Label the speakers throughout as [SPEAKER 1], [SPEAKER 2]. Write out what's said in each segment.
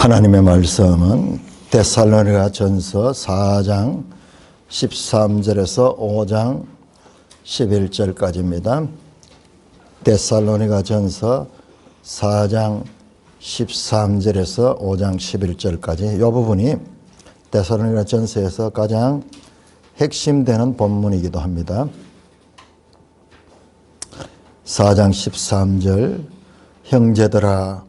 [SPEAKER 1] 하나님의 말씀은 데살로니가전서 4장 13절에서 5장 11절까지입니다. 데살로니가전서 4장 13절에서 5장 11절까지 이 부분이 데살로니가전서에서 가장 핵심되는 본문이기도 합니다. 4장 13절 형제들아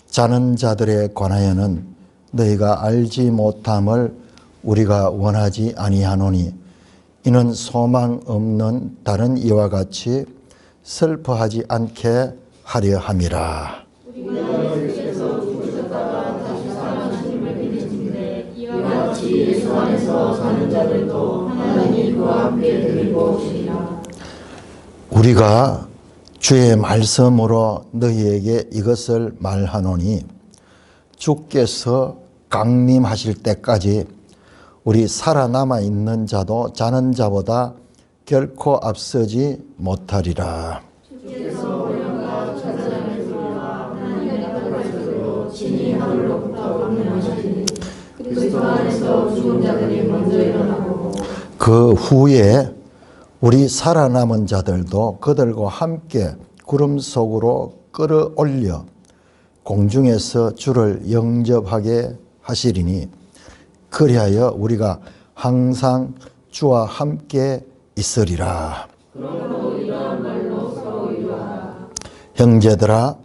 [SPEAKER 1] 자는 자들에 관하여는 너희가 알지 못함을 우리가 원하지 아니하노니 이는 소망 없는 다른 이와 같이 슬퍼하지 않게 하려 함이라.
[SPEAKER 2] 우리가 예수께서 죽으셨다가 다시 살아나심을 믿으시는데 이와 같이 예수 안에서 사는 자들도 하나님이 그와 함께 데리고 오시리라.
[SPEAKER 1] 우리가 주의 말씀으로 너희에게 이것을 말하노니 주께서 강림하실 때까지 우리 살아남아 있는 자도 자는 자보다 결코 앞서지 못하리라.
[SPEAKER 2] 주께서 오련과 천사장의 소리와 하나님의 나라의 소리로 진이 하늘로부터 강림하시니 그리스도 안에서 죽은 자들이 먼저 일어나고
[SPEAKER 1] 그 후에 우리 살아남은 자들도 그들과 함께 구름 속으로 끌어올려 공중에서 주를 영접하게 하시리니 그리하여 우리가 항상 주와 함께 있으리라.
[SPEAKER 2] 그러므로 이러한 말로 서로 위로하라.
[SPEAKER 1] 형제들아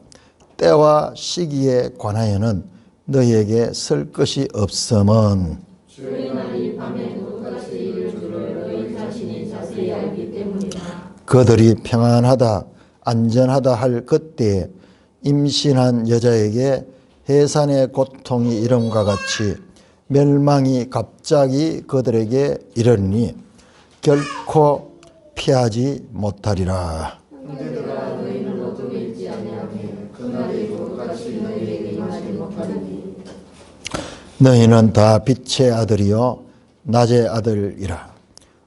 [SPEAKER 1] 때와 시기에 관하여는 너희에게 쓸 것이 없음은
[SPEAKER 2] 주의 날이 밤에 똑같이 이를 줄을 너희 자신이 자세히 알기 때문이다.
[SPEAKER 1] 그들이 평안하다 안전하다 할 그때에 임신한 여자에게 해산의 고통이 이름과 같이 멸망이 갑자기 그들에게 이르니 결코 피하지 못하리라.
[SPEAKER 2] 형제들아 너희는 어둠에 있지 아니하며 그 날이 똑같이 너희에게 임하지 못하리니
[SPEAKER 1] 너희는 다 빛의 아들이요 낮의 아들이라.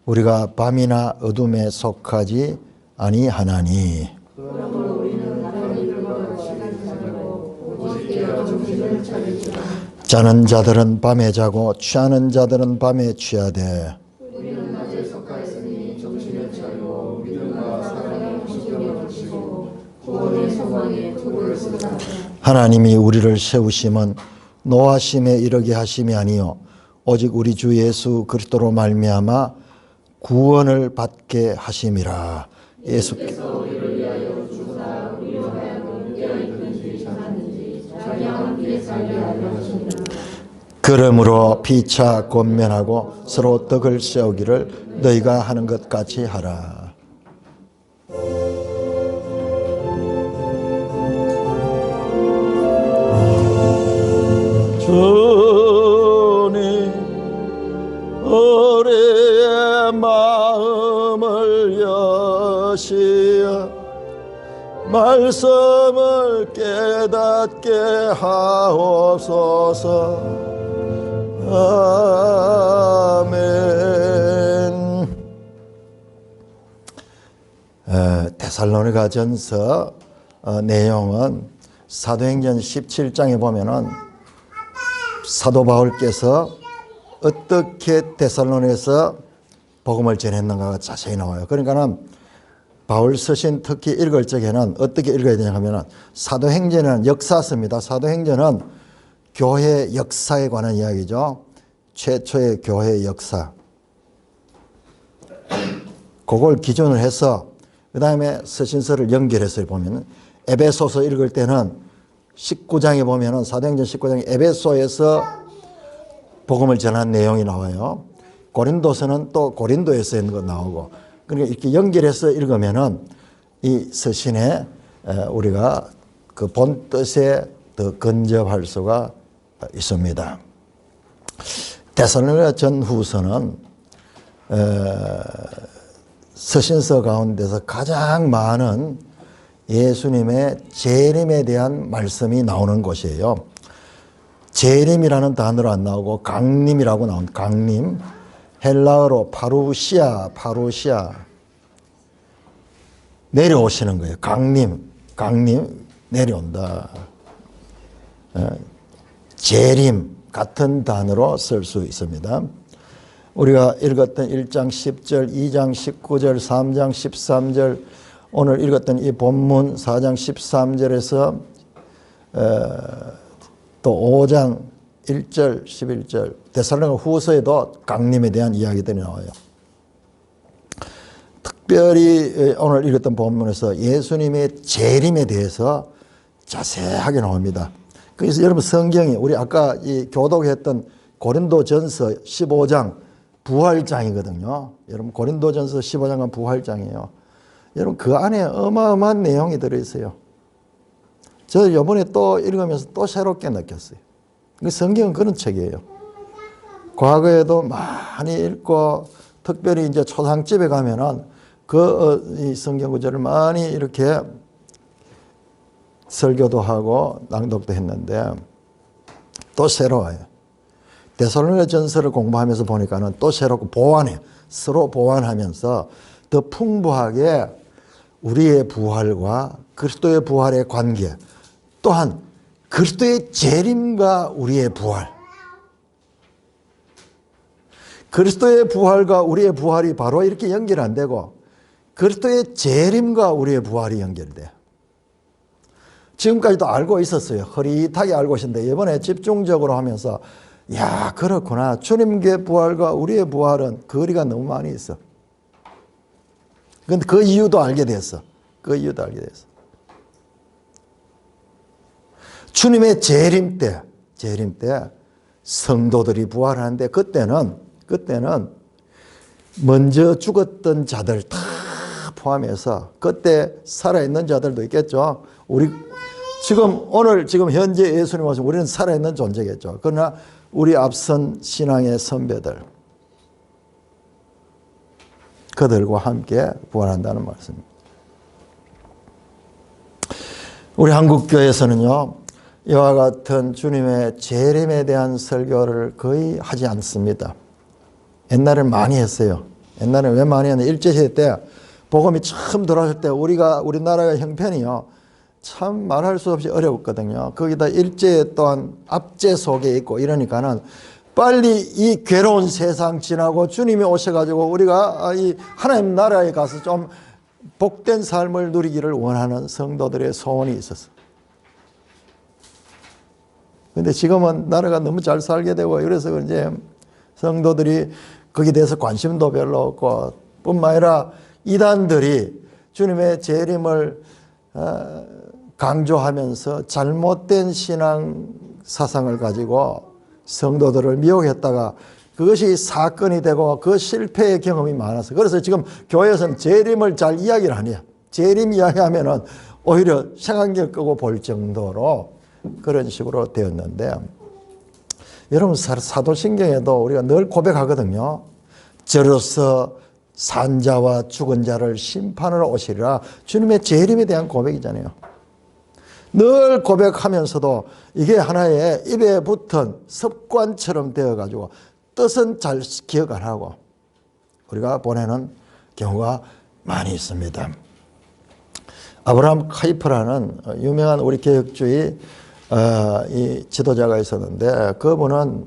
[SPEAKER 1] 우리가 밤이나 어둠에 속하지 아니하나니.
[SPEAKER 2] 그러므로 우리는 다른 이들과 같이 살고 오직 깨어 정신을 차릴지라.
[SPEAKER 1] 자는 자들은 밤에 자고 취하는 자들은 밤에 취하되
[SPEAKER 2] 우리는 낮에 속하였으니 정신을 차리고 믿음과 사랑의 신경을 붙이고 구원의 소망에 도를 쓰자.
[SPEAKER 1] 하나님이 우리를 세우심은 노하심에 이르게 하심이 아니요 오직 우리 주 예수 그리스도로 말미암아 구원을 받게 하심이라.
[SPEAKER 2] 예수께서 우리를 위하여 주사 우리로 하여금 깨어있든지 자든지 자기와 함께 살게 하려 하십니다.
[SPEAKER 1] 그러므로 피차 권면하고 서로 덕을 세우기를 너희가 하는 것 같이 하라. 주님 우리의 마음을 여시어 말씀을 깨닫게 하옵소서. 아멘. 데살로니가전서 내용은 사도행전 17장에 보면은 사도 바울께서 어떻게 데살로니가에서 복음을 전했는가가 자세히 나와요. 그러니까는 바울 서신 특히 읽을 적에는 어떻게 읽어야 되냐 하면은 사도행전은 역사서입니다. 사도행전은 교회 역사에 관한 이야기죠. 최초의 교회 역사. 그걸 기준으로 해서 그 다음에 서신서를 연결해서 보면 에베소서 읽을 때는 19장에 보면 사도행전 19장에 에베소에서 복음을 전한 내용이 나와요. 고린도서는 또 고린도에서 있는 거 나오고 그러니까 이렇게 연결해서 읽으면은 이 서신에 우리가 그 본 뜻에 더 근접할 수가 있습니다. 데살로니가 전후서는 서신서 가운데서 가장 많은 예수님의 재림에 대한 말씀이 나오는 곳이에요. 재림이라는 단어로 안 나오고 강림이라고 나온 강림. 헬라어로 파루시아 내려오시는 거예요. 강림 내려온다. 재림 같은 단어로 쓸 수 있습니다. 우리가 읽었던 1장 10절, 2장 19절, 3장 13절, 오늘 읽었던 이 본문 4장 13절에서 또 5장 1절, 11절, 데살로니가 후서에도 강림에 대한 이야기들이 나와요. 특별히 오늘 읽었던 본문에서 예수님의 재림에 대해서 자세하게 나옵니다. 그래서 여러분 성경이 우리 아까 이 교독했던 고린도전서 15장 부활장이거든요. 여러분 고린도전서 15장은 부활장이에요. 여러분 그 안에 어마어마한 내용이 들어있어요. 저 이번에 또 읽으면서 또 새롭게 느꼈어요. 성경은 그런 책이에요. 과거에도 많이 읽고 특별히 이제 초상집에 가면은 이 성경 구절을 많이 이렇게 설교도 하고 낭독도 했는데 또 새로워요. 데살로니가 전서를 공부하면서 보니까는 또 새롭고 보완해. 서로 보완하면서 더 풍부하게 우리의 부활과 그리스도의 부활의 관계, 또한 그리스도의 재림과 우리의 부활, 그리스도의 부활과 우리의 부활이 바로 이렇게 연결 안 되고 그리스도의 재림과 우리의 부활이 연결돼. 지금까지도 알고 있었어요. 흐릿하게 알고 있었는데 이번에 집중적으로 하면서 야, 그렇구나. 주님의 부활과 우리의 부활은 거리가 너무 많이 있어. 근데 그 이유도 알게 됐어. 그 이유도 알게 됐어. 주님의 재림 때 성도들이 부활하는데 그때는 먼저 죽었던 자들 다 포함해서 그때 살아있는 자들도 있겠죠. 지금 현재 예수님 오시면 우리는 살아있는 존재겠죠. 그러나 우리 앞선 신앙의 선배들, 그들과 함께 부활한다는 말씀입니다. 우리 한국교회에서는요, 이와 같은 주님의 재림에 대한 설교를 거의 하지 않습니다. 옛날에는 많이 했어요. 옛날에 왜 많이 했냐? 일제시대 때 복음이 처음 들어왔을 때 우리나라의 형편이요, 참 말할 수 없이 어려웠거든요. 거기다 일제 또한 압제 속에 있고 이러니까는 빨리 이 괴로운 세상 지나고 주님이 오셔가지고 우리가 이 하나님 나라에 가서 좀 복된 삶을 누리기를 원하는 성도들의 소원이 있었어요. 근데 지금은 나라가 너무 잘 살게 되고 그래서 이제 성도들이 거기에 대해서 관심도 별로 없고 뿐만 아니라 이단들이 주님의 재림을 강조하면서 잘못된 신앙 사상을 가지고 성도들을 미혹했다가 그것이 사건이 되고 그 실패의 경험이 많아서 그래서 지금 교회에서는 재림을 잘 이야기를 안 해요. 재림 이야기하면은 오히려 색안경 끄고 볼 정도로 그런 식으로 되었는데 여러분 사도신경에도 우리가 늘 고백하거든요. 저로서 산 자와 죽은 자를 심판하러 오시리라. 주님의 재림에 대한 고백이잖아요. 늘 고백하면서도 이게 하나의 입에 붙은 습관처럼 되어가지고 뜻은 잘 기억 안 하고 우리가 보내는 경우가 많이 있습니다. 아브라함 카이프라는 유명한 우리 개혁주의 이 지도자가 있었는데 그분은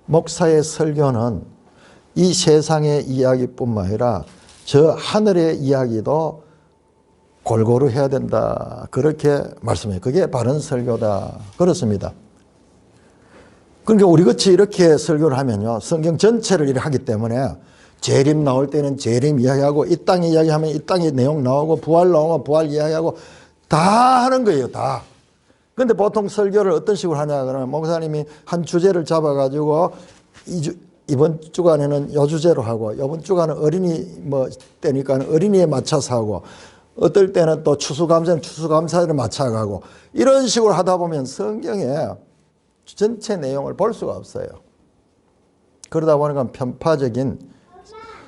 [SPEAKER 1] 목사의 설교는 이 세상의 이야기뿐만 아니라 저 하늘의 이야기도 골고루 해야 된다. 그렇게 말씀해요. 그게 바른 설교다. 그렇습니다. 그러니까 우리같이 이렇게 설교를 하면요. 성경 전체를 이렇게 하기 때문에 재림 나올 때는 재림 이야기하고 이 땅 이야기하면 이 땅의 내용 나오고 부활 나오면 부활 이야기하고 다 하는 거예요. 다. 근데 보통 설교를 어떤 식으로 하냐 그러면 목사님이 한 주제를 잡아가지고 이번 주간에는 요 주제로 하고 이번 주간은 어린이 때니까 어린이에 맞춰서 하고 어떨 때는 또 추수감사는 추수감사를 맞춰가고 이런 식으로 하다 보면 성경에 전체 내용을 볼 수가 없어요. 그러다 보니까 편파적인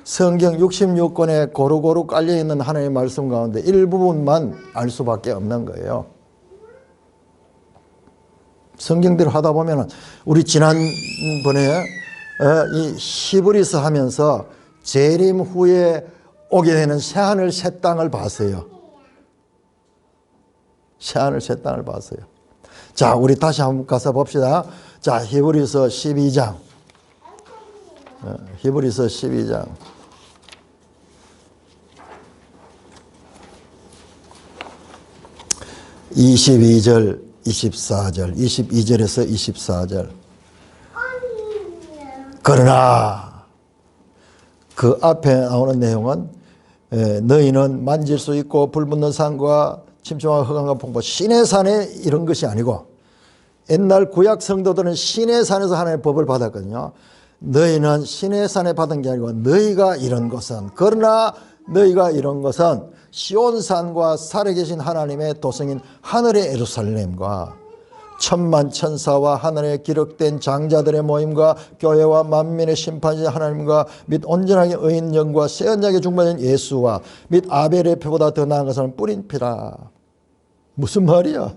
[SPEAKER 1] 성경 66권에 고루고루 깔려있는 하나님의 말씀 가운데 일부분만 알 수밖에 없는 거예요. 성경대로 하다 보면 우리 지난번에 이 히브리서 하면서 재림 후에 오게 되는 새하늘 새 땅을 봤어요. 새하늘 새 땅을 봤어요. 자, 우리 다시 한번 가서 봅시다. 자, 히브리서 12장. 히브리서 12장. 22절, 24절, 22절에서 24절. 그러나 그 앞에 나오는 내용은 너희는 만질 수 있고 불붙는 산과 침침한 흑암과 폭포, 신의 산에 이런 것이 아니고, 옛날 구약 성도들은 신의 산에서 하나님의 법을 받았거든요. 너희는 신의 산에 받은 게 아니고 너희가 이런 것은, 그러나 너희가 이런 것은 시온산과 살에 계신 하나님의 도성인 하늘의 예루살렘과 천만 천사와 하늘에 기록된 장자들의 모임과 교회와 만민의 심판이신 하나님과 및 온전하게 의인 영과 새 언약의 중보자인 예수와 및 아벨의 표보다 더 나은 것은 뿌린 피라. 무슨 말이야?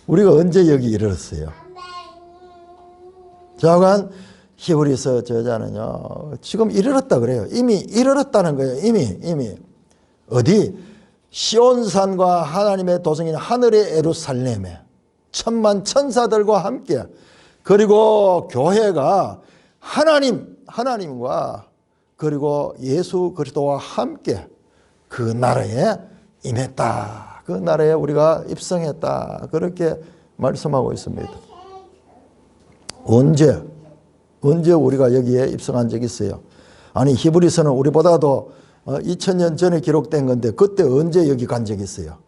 [SPEAKER 1] 우리가 언제 여기 이르렀어요? 자관 히브리서 저자는요, 지금 이르렀다 그래요. 이미 이르렀다는 거예요. 이미. 어디? 시온산과 하나님의 도성인 하늘의 예루살렘에 천만 천사들과 함께, 그리고 교회가 하나님과 그리고 예수 그리스도와 함께 그 나라에 임했다. 그 나라에 우리가 입성했다. 그렇게 말씀하고 있습니다. 언제 우리가 여기에 입성한 적이 있어요? 아니, 히브리서는 우리보다도 2000년 전에 기록된 건데 그때 언제 여기 간 적이 있어요?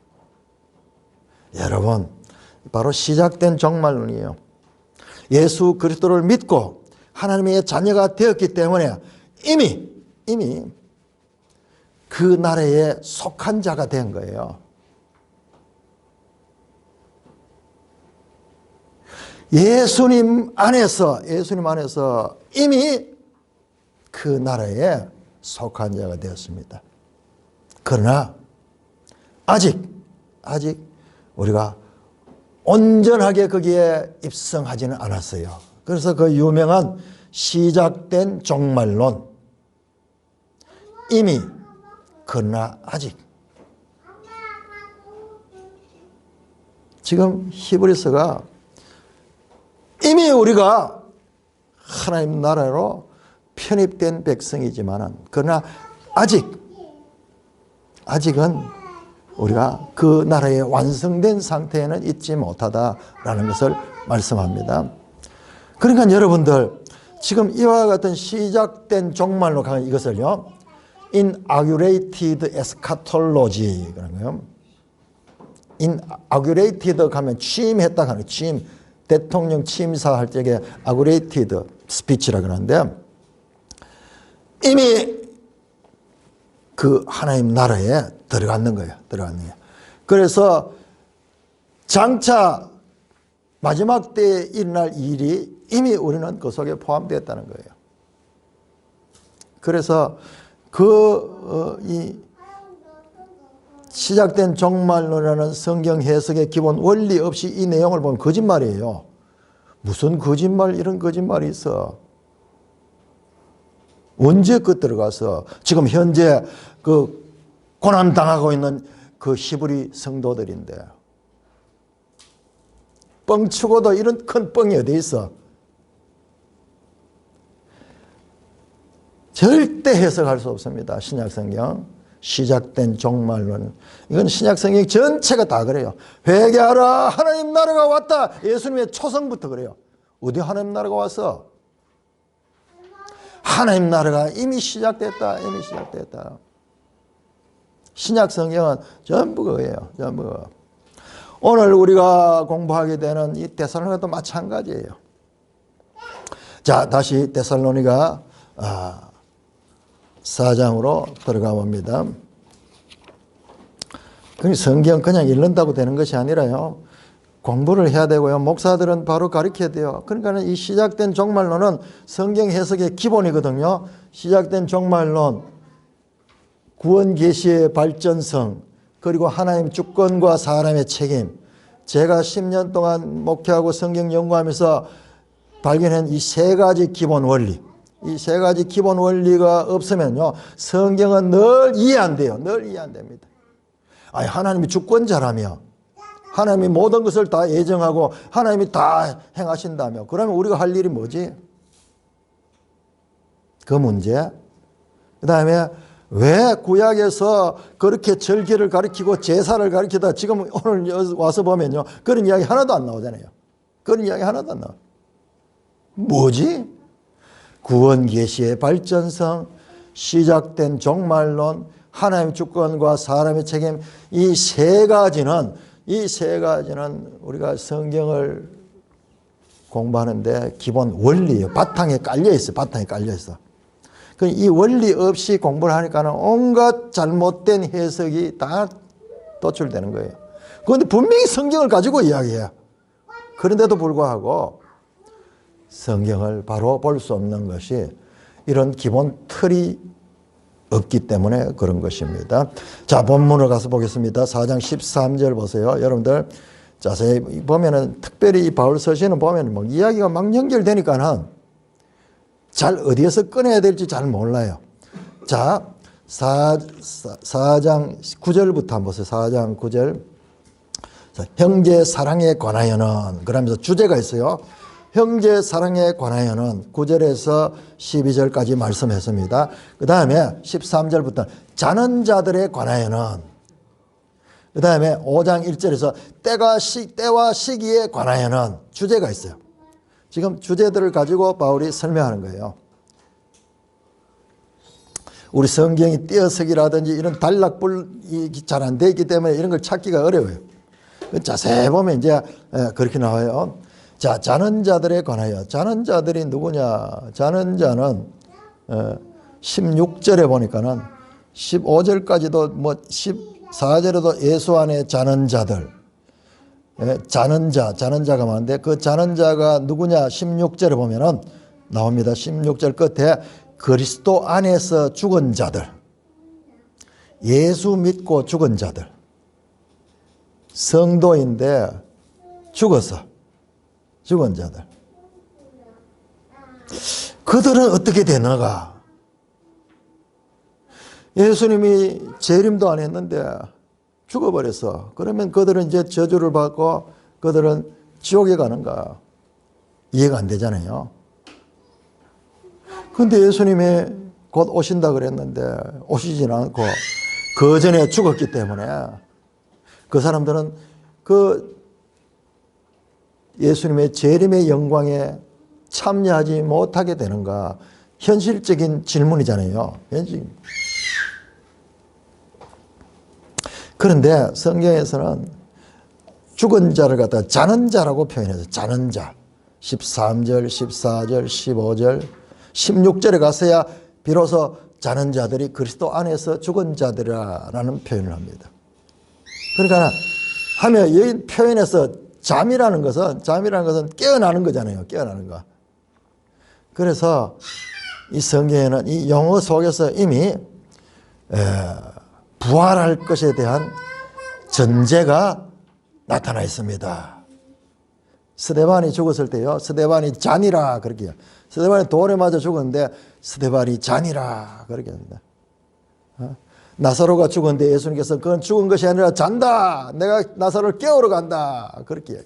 [SPEAKER 1] 여러분, 바로 시작된 종말론이에요. 예수 그리스도를 믿고 하나님의 자녀가 되었기 때문에 이미 그 나라에 속한 자가 된 거예요. 예수님 안에서 이미 그 나라에 속한 자가 되었습니다. 그러나 아직 우리가 온전하게 거기에 입성하지는 않았어요. 그래서 그 유명한 시작된 종말론, 이미 그러나 아직. 지금 히브리서가 이미 우리가 하나님 나라로 편입된 백성이지만은, 그러나 아직은 우리가 그 나라의 완성된 상태에는 있지 못하다라는 것을 말씀합니다. 그러니까 여러분들, 지금 이와 같은 시작된 종말로 가는 이것을요, inaugurated eschatology 그런 거예요. inaugurated 가면 취임했다 하는 거예요. 취임, 대통령 취임사 할 적에 inaugurated speech라 그러는데, 이미 그 하나님 나라에 들어가는 거예요. 그래서 장차 마지막 때에 일어날 일이 이미 우리는 그 속에 포함되었다는 거예요. 그래서 이 시작된 종말론이라는 성경 해석의 기본 원리 없이 이 내용을 보면 거짓말이에요. 무슨 거짓말, 이런 거짓말이 있어. 언제 그 들어가서 지금 현재 그 고난당하고 있는 그 히브리 성도들인데, 뻥치고도 이런 큰 뻥이 어디 있어? 절대 해석할 수 없습니다. 신약성경 시작된 종말론, 이건 신약성경 전체가 다 그래요. 회개하라, 하나님 나라가 왔다. 예수님의 초성부터 그래요. 어디 하나님 나라가 왔어? 하나님 나라가 이미 시작됐다. 신약성경은 전부 그거예요. 전부. 오늘 우리가 공부하게 되는 이 데살로니가도 마찬가지예요. 자, 다시 데살로니가 4장으로 들어가 봅니다. 성경 그냥 읽는다고 되는 것이 아니라요, 공부를 해야 되고요, 목사들은 바로 가르쳐야 돼요. 그러니까 이 시작된 종말론은 성경 해석의 기본이거든요. 시작된 종말론, 구원 계시의 발전성, 그리고 하나님 주권과 사람의 책임. 제가 10년 동안 목회하고 성경 연구하면서 발견한 이 세 가지 기본 원리, 이 세 가지 기본 원리가 없으면요, 성경은 늘 이해 안 돼요. 늘 이해 안 됩니다. 아니, 하나님이 주권자라며, 하나님이 모든 것을 다 예정하고 하나님이 다 행하신다며. 그러면 우리가 할 일이 뭐지? 그 문제. 그 다음에 왜 구약에서 그렇게 절기를 가리키고 제사를 가리키다 지금 오늘 와서 보면요. 그런 이야기 하나도 안 나오잖아요. 그런 이야기 하나도 안 나와요. 뭐지? 구원 계시의 발전성, 시작된 종말론, 하나님의 주권과 사람의 책임, 이 세 가지는 우리가 성경을 공부하는데 기본 원리예요. 바탕에 깔려 있어요. 바탕에 깔려 있어. 이 원리 없이 공부를 하니까는 온갖 잘못된 해석이 다 도출되는 거예요. 그런데 분명히 성경을 가지고 이야기해요. 그런데도 불구하고 성경을 바로 볼 수 없는 것이 이런 기본 틀이 없기 때문에 그런 것입니다. 자, 본문으로 가서 보겠습니다. 4장 13절 보세요. 여러분들 자세히 보면은 특별히 이 바울 서신은 보면 뭐 이야기가 막 연결되니까는 잘 어디에서 꺼내야 될지 잘 몰라요. 자, 4장 9절부터 한번 보세요. 4장 9절. 자, 형제 사랑에 관하여는, 그러면서 주제가 있어요. 형제 사랑에 관하여는 9절에서 12절까지 말씀했습니다. 그 다음에 13절부터 자는 자들에 관하여는, 그 다음에 5장 1절에서 때와 시기에 관하여는 주제가 있어요. 지금 주제들을 가지고 바울이 설명하는 거예요. 우리 성경이 띄어쓰기라든지 이런 단락불이 잘 안 되어 있기 때문에 이런 걸 찾기가 어려워요. 자세히 보면 이제 그렇게 나와요. 자, 자는 자들에 관하여. 자는 자들이 누구냐? 자는 자는 16절에 보니까는 15절까지도 뭐 14절에도 예수 안에 자는 자들. 자는 자가 많은데 그 자는 자가 누구냐? 16절에 보면은 나옵니다. 16절 끝에 그리스도 안에서 죽은 자들. 예수 믿고 죽은 자들. 성도인데 죽었어. 죽은 자들. 그들은 어떻게 되는가? 예수님이 재림도 안 했는데 죽어버렸어. 그러면 그들은 이제 저주를 받고 그들은 지옥에 가는가? 이해가 안 되잖아요. 근데 예수님이 곧 오신다 그랬는데 오시진 않고 그 전에 죽었기 때문에 그 사람들은 그 예수님의 재림의 영광에 참여하지 못하게 되는가? 현실적인 질문이잖아요. 그런데 성경에서는 죽은 자를 갖다 자는 자라고 표현해서 자는 자. 13절, 14절, 15절, 16절에 가서야 비로소 자는 자들이 그리스도 안에서 죽은 자들이라는 표현을 합니다. 그러니까 하며 이 표현에서 잠이라는 것은 깨어나는 거잖아요. 깨어나는 거. 그래서 이 성경에는 이 용어 속에서 이미 부활할 것에 대한 전제가 나타나 있습니다. 스데반이 죽었을 때요. 스데반이 잔이라 그렇게 해요. 스데반이 돌에 맞아 죽었는데 스데반이 잔이라 그렇게 합니다. 나사로가 죽었는데 예수님께서 그건 죽은 것이 아니라 잔다. 내가 나사로를 깨우러 간다. 그렇게 해요.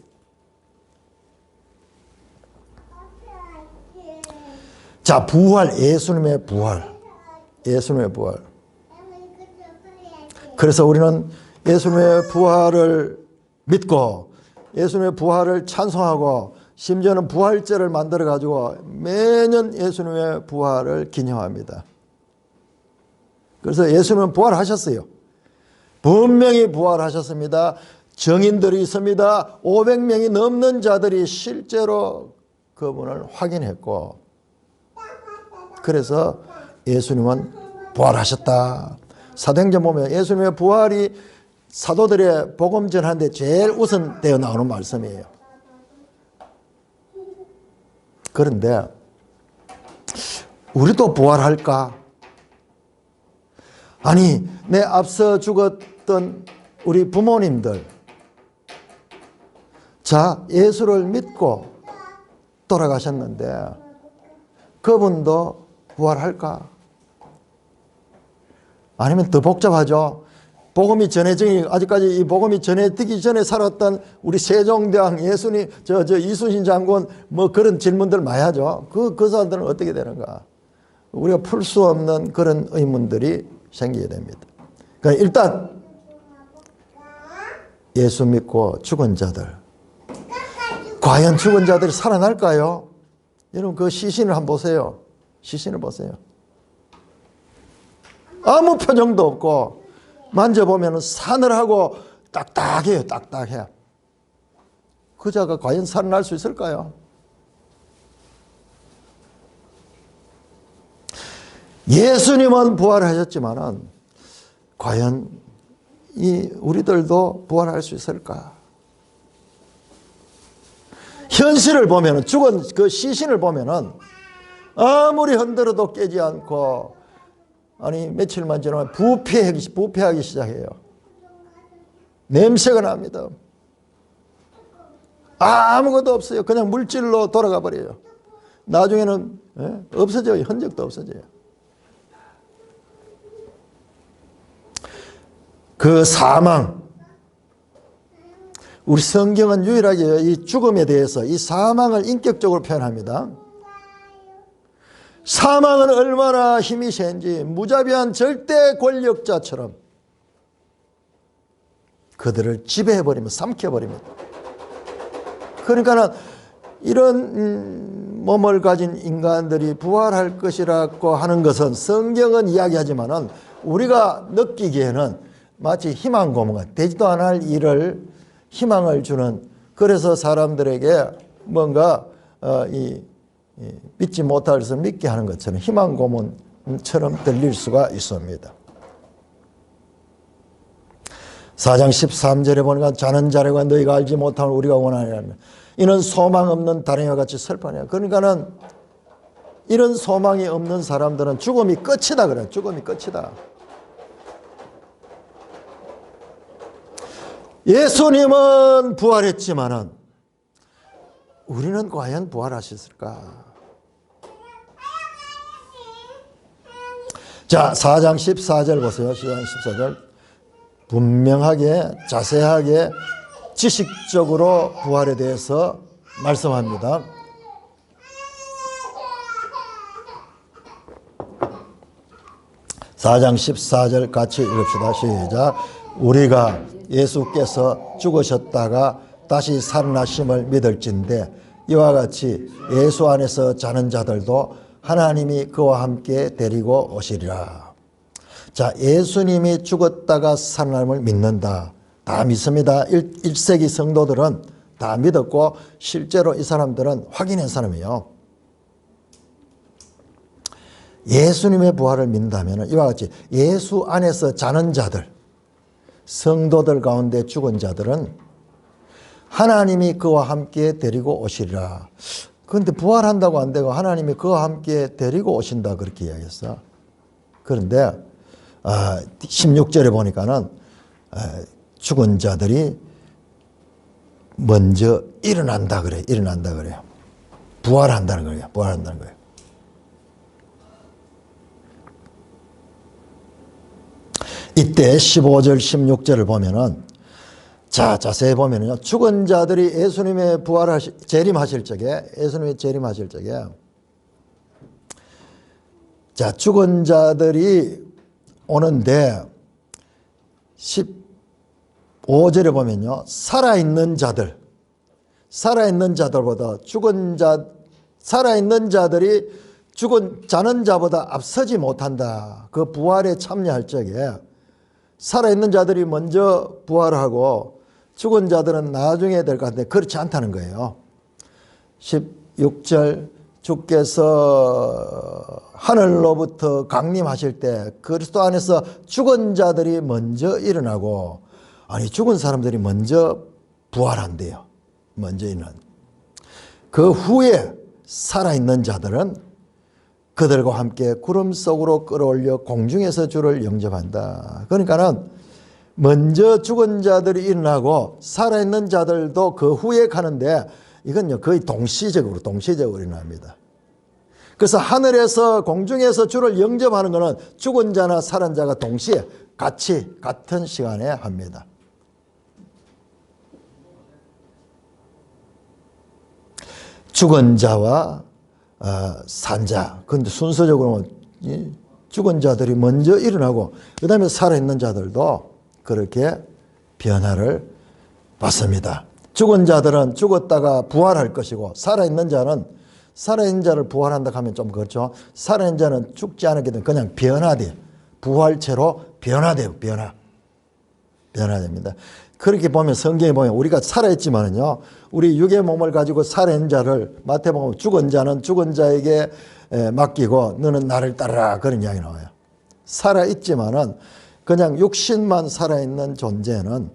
[SPEAKER 1] 자, 부활, 예수님의 부활. 예수님의 부활. 그래서 우리는 예수님의 부활을 믿고 예수님의 부활을 찬송하고 심지어는 부활절을 만들어 가지고 매년 예수님의 부활을 기념합니다. 그래서 예수님은 부활하셨어요. 분명히 부활하셨습니다. 증인들이 있습니다. 500명이 넘는 자들이 실제로 그분을 확인했고 그래서 예수님은 부활하셨다. 사도행전 보면 예수님의 부활이 사도들의 복음 전하는데 제일 우선되어 나오는 말씀이에요. 그런데 우리도 부활할까? 아니, 내 앞서 죽었던 우리 부모님들, 자, 예수를 믿고 돌아가셨는데 그분도 부활할까? 아니면 더 복잡하죠. 복음이 전해지기, 아직까지 이 복음이 전해지기 전에 살았던 우리 세종대왕, 예수님, 이순신 장군, 뭐 그런 질문들 많이 하죠. 그 사람들은 어떻게 되는가? 우리가 풀 수 없는 그런 의문들이 생기게 됩니다. 그러니까 일단, 예수 믿고 죽은 자들, 과연 죽은 자들이 살아날까요? 여러분, 그 시신을 한번 보세요. 시신을 보세요. 아무 표정도 없고, 만져보면 사늘하고 딱딱해요. 딱딱해. 그 자가 과연 살아날 수 있을까요? 예수님은 부활하셨지만은 과연 우리들도 부활할 수 있을까? 현실을 보면은, 죽은 그 시신을 보면은 아무리 흔들어도 깨지 않고, 아니 며칠만 지나면 부패하기 시작해요. 냄새가 납니다. 아무것도 없어요. 그냥 물질로 돌아가 버려요. 나중에는 없어져요. 흔적도 없어져요. 그 사망, 우리 성경은 유일하게 이 죽음에 대해서 이 사망을 인격적으로 표현합니다. 사망은 얼마나 힘이 센지 무자비한 절대 권력자처럼 그들을 지배해버리면 삼켜버립니다. 그러니까 이런 몸을 가진 인간들이 부활할 것이라고 하는 것은 성경은 이야기하지만은 우리가 느끼기에는 마치 희망 고문과 되지도 않을 일을 희망을 주는, 그래서 사람들에게 뭔가 믿지 못할 것을 믿게 하는 것처럼 희망 고문처럼 들릴 수가 있습니다. 4장 13절에 보니까 자는 자라고 너희가 알지 못함을 우리가 원하느냐, 이는 소망 없는 다랭이와 같이 슬퍼하냐. 그러니까는 이런 소망이 없는 사람들은 죽음이 끝이다 그래요. 죽음이 끝이다. 예수님은 부활했지만은 우리는 과연 부활하셨을까? 자, 4장 14절 보세요. 4장 14절. 분명하게, 자세하게, 지식적으로 부활에 대해서 말씀합니다. (4장 14절) 같이 읽읍시다. 시작. 우리가 예수께서 죽으셨다가 다시 살아나심을 믿을진대 이와 같이 예수 안에서 자는 자들도 하나님이 그와 함께 데리고 오시리라. 자, 예수님이 죽었다가 살아남을 믿는다. 다 믿습니다. 1세기 성도들은 다 믿었고 실제로 이 사람들은 확인한 사람이에요. 예수님의 부활을 믿는다면 이와 같이 예수 안에서 자는 자들, 성도들 가운데 죽은 자들은 하나님이 그와 함께 데리고 오시리라. 그런데 부활한다고 안 되고 하나님이 그와 함께 데리고 오신다 그렇게 이야기했어. 그런데 16절에 보니까는 죽은 자들이 먼저 일어난다 그래. 일어난다 그래요. 부활한다는 거예요. 부활한다는 거예요. 이때 15절 16절을 보면은, 자, 자세히 보면은요, 죽은 자들이 예수님의 재림하실 적에, 예수님의 재림하실 적에, 자, 죽은 자들이 오는데, 15절에 보면요, 살아있는 자들보다 살아있는 자들이 자는 자보다 앞서지 못한다. 그 부활에 참여할 적에, 살아있는 자들이 먼저 부활하고 죽은 자들은 나중에 될 것 같은데 그렇지 않다는 거예요. 16절 주께서 하늘로부터 강림하실 때 그리스도 안에서 죽은 자들이 먼저 일어나고, 아니 죽은 사람들이 먼저 부활한대요. 먼저 일어난. 그 후에 살아있는 자들은 그들과 함께 구름 속으로 끌어올려 공중에서 주를 영접한다. 그러니까는 먼저 죽은 자들이 일어나고 살아있는 자들도 그 후에 가는데 이건요 거의 동시적으로 일어납니다. 그래서 하늘에서 공중에서 주를 영접하는 것은 죽은 자나 살은 자가 동시에 같은 시간에 합니다. 죽은 자와 산자. 그런데 순서적으로는 죽은 자들이 먼저 일어나고 그 다음에 살아있는 자들도 그렇게 변화를 받습니다. 죽은 자들은 죽었다가 부활할 것이고 살아있는 자를 부활한다 하면 좀 그렇죠. 살아있는 자는 죽지 않게 되면 그냥 변화돼요. 부활체로 변화돼요. 변화됩니다. 그렇게 보면 성경에 보면 우리가 살아있지만은요, 우리 육의 몸을 가지고 살아있는 자를 마태복음 죽은 자는 죽은 자에게 맡기고 너는 나를 따르라 그런 이야기 나와요. 살아있지만은 그냥 육신만 살아있는 존재는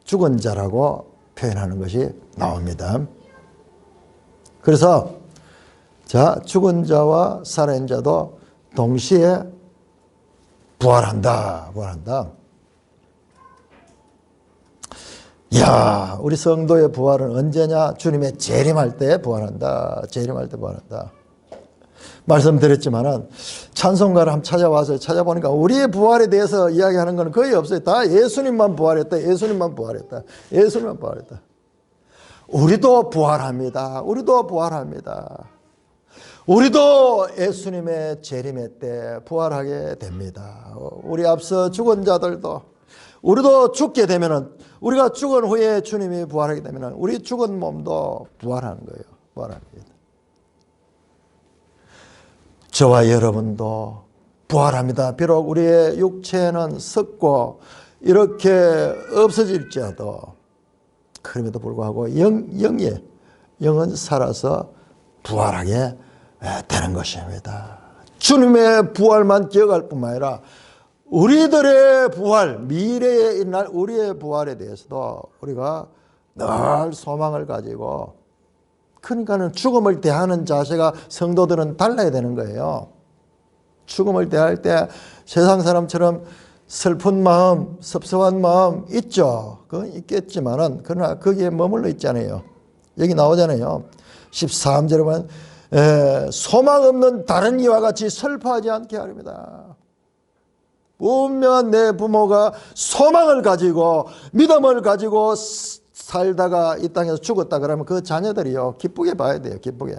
[SPEAKER 1] 죽은 자라고 표현하는 것이 나옵니다. 그래서 자, 죽은 자와 살아있는 자도 동시에 부활한다. 이야, 우리 성도의 부활은 언제냐? 주님의 재림할 때 부활한다. 말씀드렸지만은 찬송가를 한번 찾아보니까 우리의 부활에 대해서 이야기하는 건 거의 없어요. 다 예수님만 부활했다. 우리도 부활합니다. 우리도 예수님의 재림의 때 부활하게 됩니다. 우리 앞서 죽은 자들도 우리도 죽게 되면은 우리가 죽은 후에 주님이 부활하게 되면은 우리 죽은 몸도 부활하는 거예요. 저와 여러분도 부활합니다. 비록 우리의 육체는 썩고 이렇게 없어질지라도 그럼에도 불구하고 영은 살아서 부활하게 되는 것입니다. 주님의 부활만 기억할 뿐만 아니라 우리들의 부활, 미래에 일어날 우리의 부활에 대해서도 우리가 늘 소망을 가지고, 그러니까는 죽음을 대하는 자세가 성도들은 달라야 되는 거예요. 죽음을 대할 때 세상 사람처럼 슬픈 마음, 섭섭한 마음 있죠. 그건 있겠지만은 그러나 거기에 머물러 있잖아요. 여기 나오잖아요. 13절에 보면 소망 없는 다른 이와 같이 슬퍼하지 않게 하렵니다. 분명한 내 부모가 소망을 가지고 믿음을 가지고 살다가 이 땅에서 죽었다 그러면 그 자녀들이요 기쁘게 봐야 돼요. 기쁘게.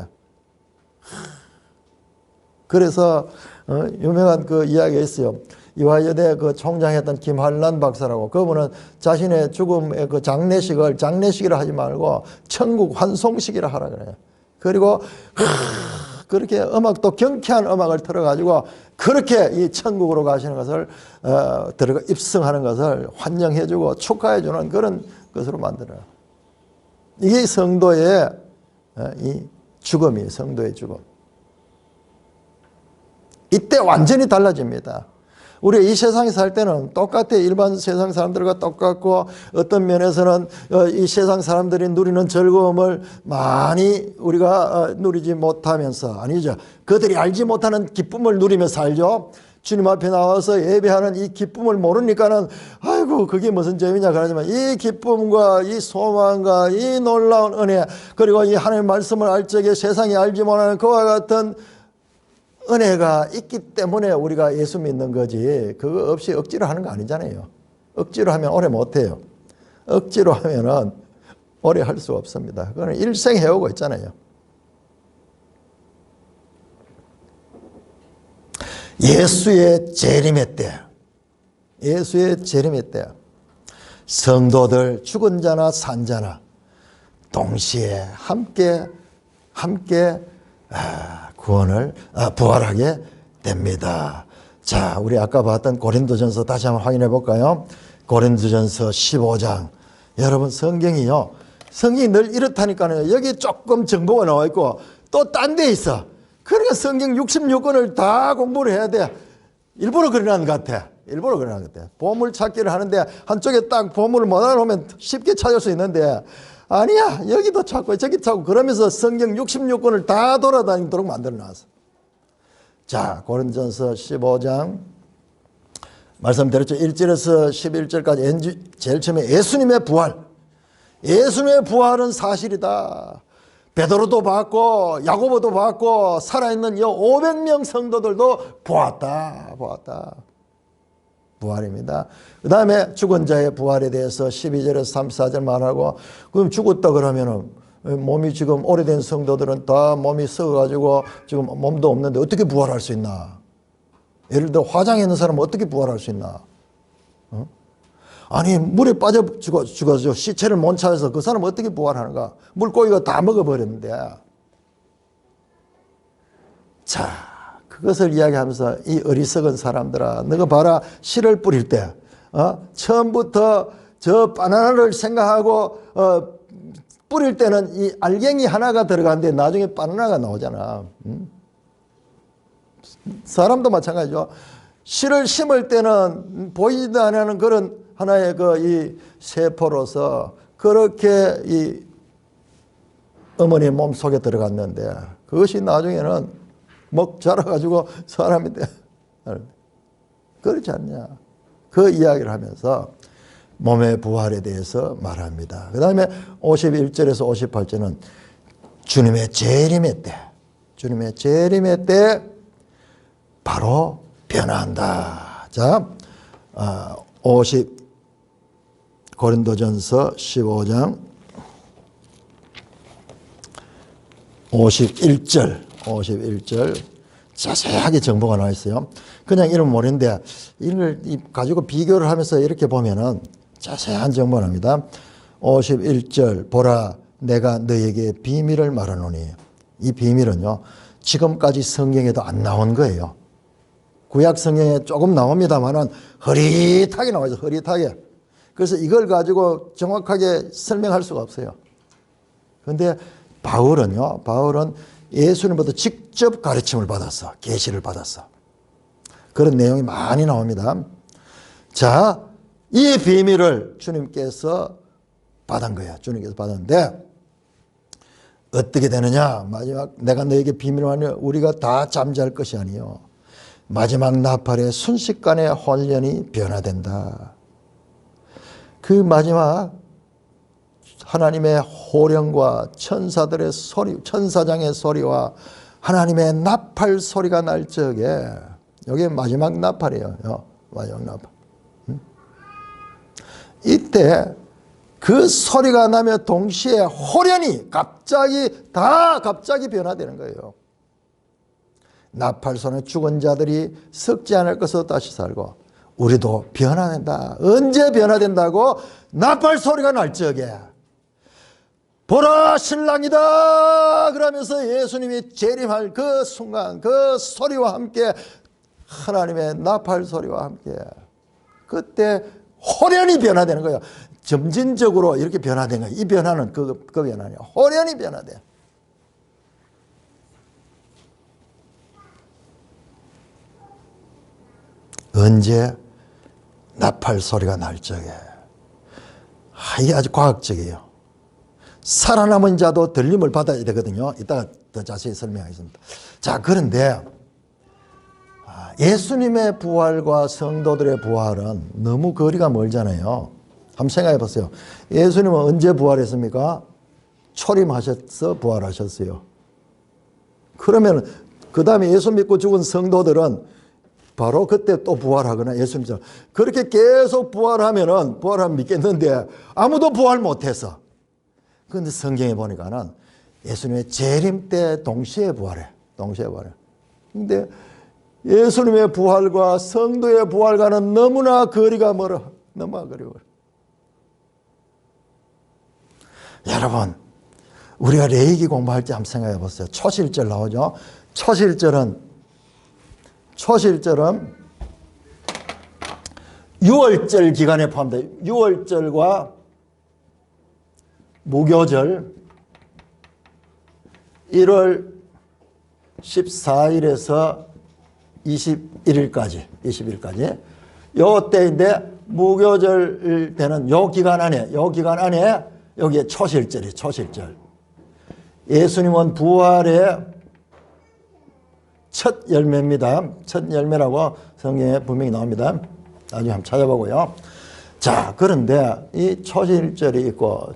[SPEAKER 1] 그래서 유명한 그 이야기가 있어요. 이화여대 그 총장했던 김한란 박사라고, 그분은 자신의 죽음의 그 장례식이라 하지 말고 천국 환송식이라 하라 그래요. 그리고 그렇게 음악도 경쾌한 음악을 틀어가지고 그렇게 이 천국으로 가시는 것을 들어가 입성하는 것을 환영해주고 축하해주는 그런 것으로 만들어요. 이게 성도의 이 죽음이에요. 성도의 죽음. 이때 완전히 달라집니다. 우리가 이 세상에 살 때는 똑같아요. 일반 세상 사람들과 똑같고, 어떤 면에서는 이 세상 사람들이 누리는 즐거움을 많이 우리가 누리지 못하면서, 아니죠, 그들이 알지 못하는 기쁨을 누리며 살죠. 주님 앞에 나와서 예배하는 이 기쁨을 모르니까는 아이고 그게 무슨 재미냐 그러지만, 이 기쁨과 이 소망과 이 놀라운 은혜, 그리고 이 하나님의 말씀을 알 적에 세상이 알지 못하는 그와 같은 은혜가 있기 때문에 우리가 예수 믿는 거지, 그거 없이 억지로 하는 거 아니잖아요. 억지로 하면 오래 못해요. 억지로 하면은 오래 할 수 없습니다. 그거는 일생 해오고 있잖아요. 예수의 재림의 때, 성도들 죽은 자나 산 자나 동시에 함께 부활하게 됩니다. 자, 우리 아까 봤던 고린도전서 다시 한번 확인해 볼까요? 고린도전서 15장. 여러분, 성경이요, 성경이 늘 이렇다니까요. 여기 조금 정보가 나와 있고 또 딴 데 있어. 그러니까 성경 66권을 다 공부를 해야 돼. 일부러 그러는 것 같아. 보물 찾기를 하는데 한쪽에 딱 보물을 못 알아보면 쉽게 찾을 수 있는데, 아니야, 여기도 찾고 저기 찾고 그러면서 성경 66권을 다 돌아다니도록 만들어 놨어. 자, 고린도전서 15장 말씀드렸죠. 1절에서 11절까지 제일 처음에 예수님의 부활은 사실이다. 베드로도 봤고 야고보도 봤고 살아있는 이 500명 성도들도 보았다. 부활입니다. 그 다음에 죽은 자의 부활에 대해서 12절에서 34절 말하고, 그럼 죽었다 그러면은 몸이 지금 오래된 성도들은 다 몸이 썩어가지고 지금 몸도 없는데 어떻게 부활할 수 있나? 예를 들어 화장에 있는 사람은 어떻게 부활할 수 있나? 아니 물에 빠져 죽어서 시체를 못 찾아서 그 사람은 어떻게 부활하는가? 물고기가 다 먹어버렸는데. 자, 그것을 이야기하면서 이 어리석은 사람들아, 너가 봐라, 씨를 뿌릴 때 처음부터 저 바나나를 생각하고 뿌릴 때는 이 알갱이 하나가 들어가는데 나중에 바나나가 나오잖아. 사람도 마찬가지죠. 씨를 심을 때는 보이지도 않는 그런 하나의 이 세포로서 그렇게 이 어머니 몸 속에 들어갔는데 그것이 나중에는 먹 자라가지고 사람이 돼. 그렇지 않냐. 그 이야기를 하면서 몸의 부활에 대해서 말합니다. 그 다음에 51절에서 58절은 주님의 재림의 때, 주님의 재림의 때 바로 변화한다. 자, 고린도전서 15장 51절 자세하게 정보가 나와 있어요. 그냥 이름 모르는데 이걸 가지고 비교를 하면서 이렇게 보면은 자세한 정보가 납니다. 51절 보라 내가 너에게 비밀을 말하노니, 이 비밀은요 지금까지 성경에도 안 나온 거예요. 구약 성경에 조금 나옵니다만은 흐릿하게 나와요. 흐릿하게. 그래서 이걸 가지고 정확하게 설명할 수가 없어요. 그런데 바울은 예수님부터 직접 가르침을 받았어. 계시를 받았어. 그런 내용이 많이 나옵니다. 자, 이 비밀을 주님께서 받은 거예요. 주님께서 받았는데 어떻게 되느냐? 마지막 내가 너에게 비밀을 하니 우리가 다 잠잘 것이 아니요 마지막 나팔의 순식간에 혼련이 변화된다. 그 마지막 하나님의 호령과 천사들의 소리, 천사장의 소리와 하나님의 나팔 소리가 날 적에, 여기 마지막 나팔이에요. 마지막 나팔. 이때 그 소리가 나며 동시에 호련이 갑자기 변화되는 거예요. 나팔 소리는 죽은 자들이 썩지 않을 것으로 다시 살고 우리도 변화된다. 언제 변화된다고? 나팔 소리가 날 적에. 보라 신랑이다 그러면서 예수님이 재림할 그 순간 그 소리와 함께 하나님의 나팔 소리와 함께 그때 호련이 변화되는 거예요. 점진적으로 이렇게 변화된 거예요. 이 변화는 그 변화냐. 호련이 변화돼. 언제? 나팔 소리가 날 적에. 이게 아주 과학적이에요. 살아남은 자도 들림을 받아야 되거든요. 이따가 더 자세히 설명하겠습니다. 자, 그런데 예수님의 부활과 성도들의 부활은 너무 거리가 멀잖아요. 한번 생각해 보세요. 예수님은 언제 부활했습니까? 초림하셔서 부활하셨어요. 그러면 그 다음에 예수 믿고 죽은 성도들은 바로 그때 또 부활하거나 예수님처럼 그렇게 계속 부활하면 믿겠는데 아무도 부활 못해서. 그런데 성경에 보니까는 예수님의 재림 때 동시에 부활해. 근데 예수님의 부활과 성도의 부활과는 너무나 거리가 멀어. 너무나 거리가 멀어. 여러분, 우리가 레위기 공부할 때 한번 생각해 보세요. 초실절 나오죠. 초실절은 6월절 기간에 포함돼요. 6월절과 무교절 1월 14일에서 21일까지 요 때인데 무교절 때는 요 기간 안에 여기에 초실절이에요. 초실절. 예수님은 부활의 첫 열매입니다. 첫 열매라고 성경에 분명히 나옵니다. 나중에 한번 찾아보고요. 자, 그런데 이 초실절이 있고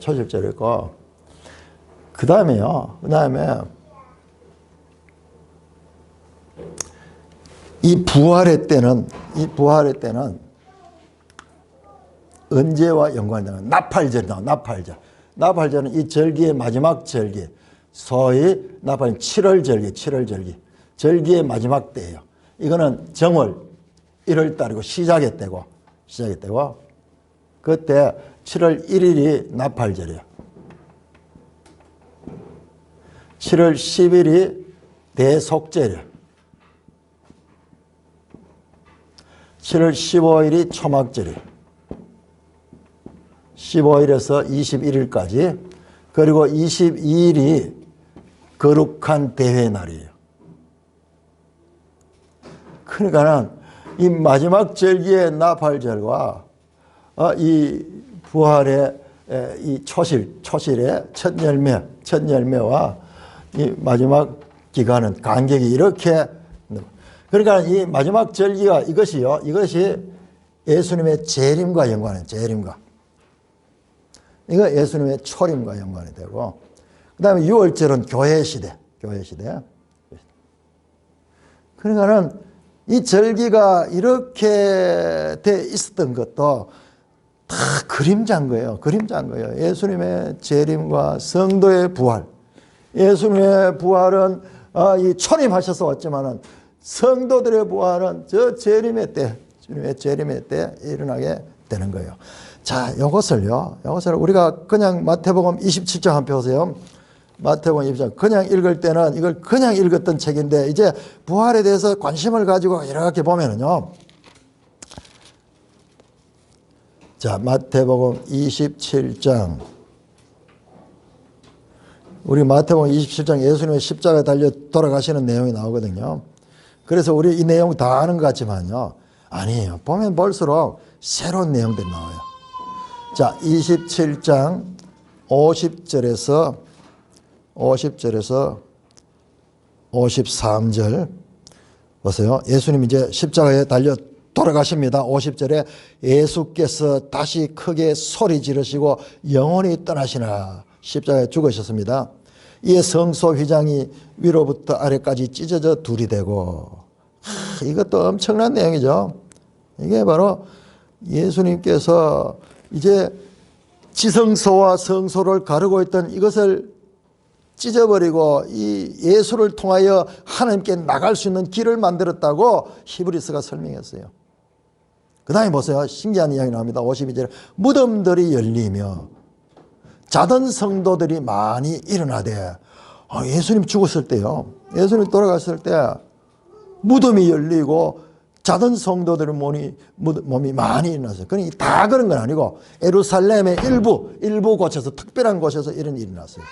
[SPEAKER 1] 그 다음에 이 부활의 때는 언제와 연관이 되는 나팔절이 나와. 나팔절. 나팔절은 이 절기의 마지막 절기. 소위 나팔 7월 절기, 7월 절기. 절기의 마지막 때예요. 이거는 정월 1월 달이고 시작의 때고 그때 7월 1일이 나팔절이에요. 7월 10일이 대속절이에요. 7월 15일이 초막절이에요. 15일에서 21일까지. 그리고 22일이 거룩한 대회 날이에요. 그러니까는 이 마지막 절기의 나팔절과 이 부활의 이 초실의 첫 열매와 이 마지막 기간은 간격이 이렇게. 그러니까 이 마지막 절기가 이것이 예수님의 재림과 연관해요. 재림과. 이거 예수님의 초림과 연관이 되고, 그 다음에 6월절은 교회 시대. 그러니까는 이 절기가 이렇게 돼 있었던 것도 다 그림자인 거예요. 예수님의 재림과 성도의 부활. 예수님의 부활은 이 초림하셔서 왔지만은 성도들의 부활은 저 재림의 때, 주님의 재림의 때 일어나게 되는 거예요. 자, 이것을 우리가 그냥 마태복음 27장 한번 펴보세요. 마태복음 27장. 그냥 읽을 때는 이걸 그냥 읽었던 책인데, 이제 부활에 대해서 관심을 가지고 이렇게 보면은요. 자, 마태복음 27장. 우리 마태복음 27장 예수님의 십자가에 달려 돌아가시는 내용이 나오거든요. 그래서 우리 이 내용 다 아는 것 같지만요. 아니에요. 보면 볼수록 새로운 내용들이 나와요. 자, 27장 50절에서 53절 보세요. 예수님 이제 십자가에 달려 돌아가십니다. 50절에 예수께서 다시 크게 소리 지르시고 영원히 떠나시나 십자가에 죽으셨습니다. 이에 성소 휘장이 위로부터 아래까지 찢어져 둘이 되고, 이것도 엄청난 내용이죠. 이게 바로 예수님께서 이제 지성소와 성소를 가르고 있던 이것을 찢어버리고 이 예수를 통하여 하나님께 나갈 수 있는 길을 만들었다고 히브리서가 설명했어요. 그 다음에 보세요. 신기한 이야기 나옵니다. 52절에 무덤들이 열리며 자던 성도들이 많이 일어나되, 예수님 죽었을 때요. 예수님 돌아갔을 때 무덤이 열리고 자던 성도들의 몸이 많이 일어났어요. 그러니 다 그런 건 아니고 예루살렘의 일부 곳에서, 특별한 곳에서 이런 일이 났어요.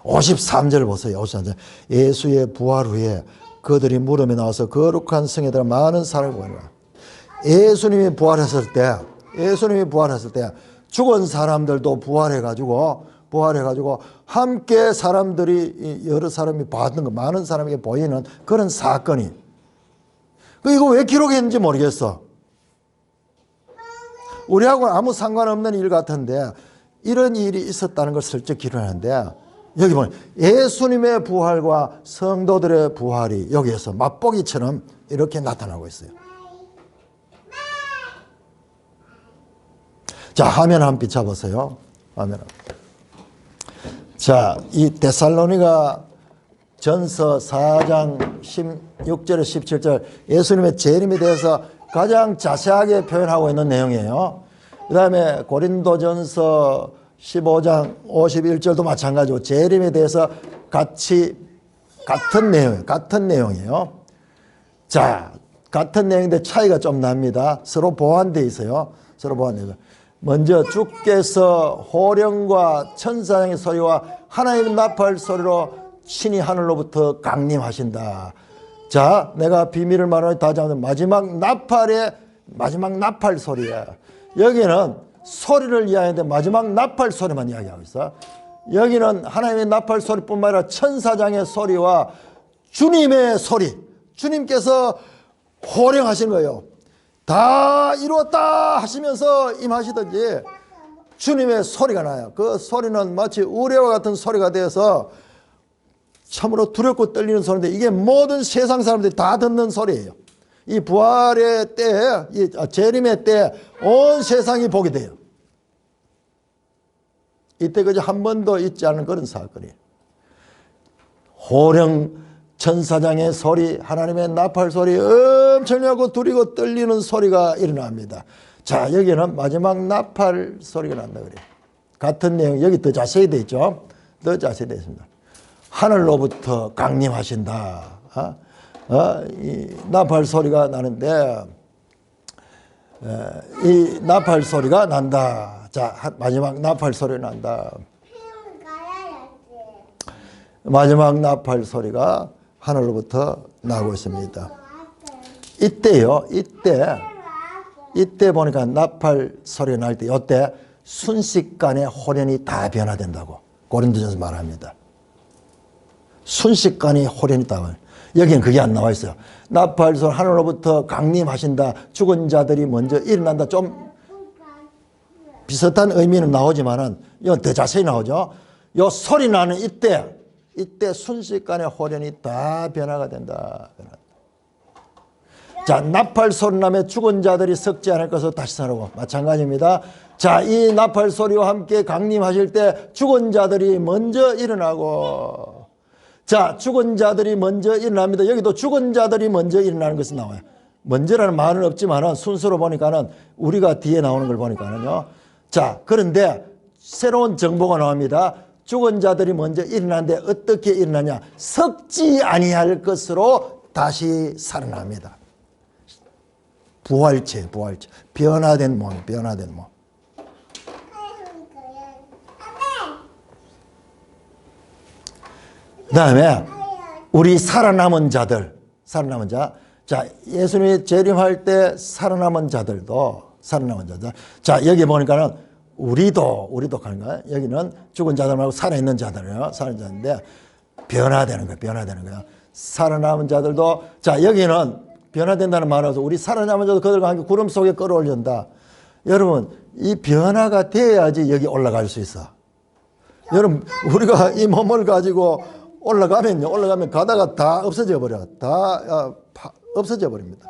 [SPEAKER 1] 53절 보세요. 53절. 예수의 부활 후에 그들이 무덤에 나와서 거룩한 성에 들어 많은 사람을 보니라. 예수님이 부활했을 때 죽은 사람들도 부활해가지고 함께 사람들이, 여러 사람이 봤던 거, 많은 사람에게 보이는 그런 사건이. 이거 왜 기록했는지 모르겠어. 우리하고는 아무 상관없는 일 같은데 이런 일이 있었다는 걸 슬쩍 기록하는데, 여기 보면 예수님의 부활과 성도들의 부활이 여기에서 맛보기처럼 이렇게 나타나고 있어요. 자, 화면 한번 비춰보세요. 자, 이 데살로니가 전서 4장 16절에 17절 예수님의 재림에 대해서 가장 자세하게 표현하고 있는 내용이에요. 그 다음에 고린도전서 15장 51절도 마찬가지고 재림에 대해서 같은 내용이에요. 자, 같은 내용인데 차이가 좀 납니다. 서로 보완되어 있어요. 먼저 주께서 호령과 천사장의 소리와 하나님의 나팔 소리로 친히 하늘로부터 강림하신다. 자, 내가 비밀을 말하노니 다시 한번 마지막 나팔 소리야. 여기는 소리를 이야기하는데 마지막 나팔 소리만 이야기하고 있어. 여기는 하나님의 나팔 소리뿐만 아니라 천사장의 소리와 주님의 소리, 주님께서 호령하신 거예요. 다 이루었다 하시면서 임하시든지 주님의 소리가 나요. 그 소리는 마치 우레와 같은 소리가 되어서 참으로 두렵고 떨리는 소리인데, 이게 모든 세상 사람들이 다 듣는 소리예요. 이 부활의 때에, 이 재림의 때에 온 세상이 보게 돼요. 이때 그저 한 번도 있지 않은 그런 사건이에요. 호령 천사장의 소리, 하나님의 나팔 소리, 엄청나고 두리고 떨리는 소리가 일어납니다. 자, 여기는 마지막 나팔 소리가 난다 그래요. 같은 내용, 여기 더 자세히 되어 있죠. 더 자세히 되어 있습니다. 하늘로부터 강림하신다. 이 나팔 소리가 나는데, 이 나팔 소리가 난다. 자, 마지막 나팔 소리가 난다. 마지막 나팔 소리가 하늘로부터 나고 있습니다. 이때요, 이때 보니까 나팔 소리가 날 때, 이때 순식간에 호련이 다 변화된다고 고린도전서 말합니다. 순식간에 호련이 다. 여기는 그게 안 나와 있어요. 나팔 소리 하늘로부터 강림하신다. 죽은 자들이 먼저 일어난다. 좀 비슷한 의미는 나오지만은 이건 더 자세히 나오죠. 요 소리 나는 이때 순식간에 호련이 다 변화가 된다. 자, 나팔 소리 나면 죽은 자들이 썩지 않을 것을 다시 살아고 마찬가지입니다. 자, 이 나팔 소리와 함께 강림하실 때 죽은 자들이 먼저 일어나고, 자, 죽은 자들이 먼저 일어납니다. 여기도 죽은 자들이 먼저 일어나는 것이 나와요. 먼저라는 말은 없지만은 순서로 보니까는 우리가 뒤에 나오는 걸 보니까는요. 자, 그런데 새로운 정보가 나옵니다. 죽은 자들이 먼저 일어나는데 어떻게 일어나냐? 썩지 아니할 것으로 다시 살아납니다. 부활체. 변화된 몸. 그 다음에 우리 살아남은 자. 자, 예수님이 재림할 때 살아남은 자들도, 자, 여기 보니까는 우리도 가는 거야. 여기는 죽은 자들 말고 살아있는 자들이에요. 살아있는 자인데 변화되는 거야. 살아남은 자들도, 자, 여기는 변화된다는 말은 우리 살아남은 자도 그들과 함께 구름 속에 끌어올린다. 여러분, 이 변화가 돼야지 여기 올라갈 수 있어. 여러분, 우리가 이 몸을 가지고 올라가면 가다가 다 없어져 버려. 없어져 버립니다.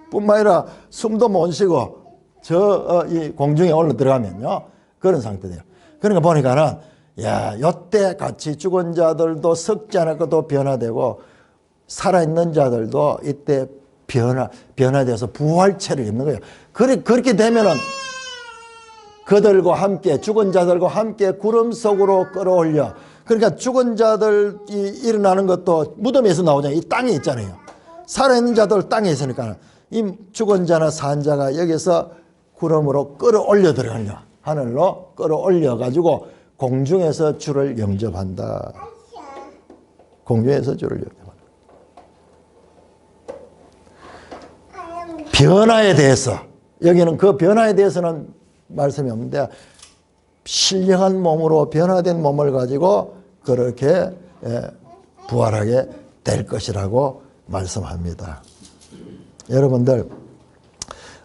[SPEAKER 1] 뿐만 아니라 숨도 못 쉬고 이 공중에 올라 들어가면요. 그런 상태 돼요. 그러니까 보니까는, 야, 요때 같이 죽은 자들도 썩지 않을 것도 변화되고, 살아있는 자들도 이때 변화돼서 부활체를 입는 거예요. 그렇게 되면은 그들과 함께, 죽은 자들과 함께 구름 속으로 끌어올려. 그러니까 죽은 자들이 일어나는 것도 무덤에서 나오잖아요. 이 땅에 있잖아요. 살아있는 자들 땅에 있으니까 이 죽은 자나 산 자가 여기서 구름으로 끌어올려 들어가려. 하늘로 끌어올려 가지고 공중에서 주를 영접한다. 공중에서 주를 영접한다. 변화에 대해서, 여기는 그 변화에 대해서는 말씀이 없는데, 신령한 몸으로 변화된 몸을 가지고 그렇게 부활하게 될 것이라고 말씀합니다. 여러분들,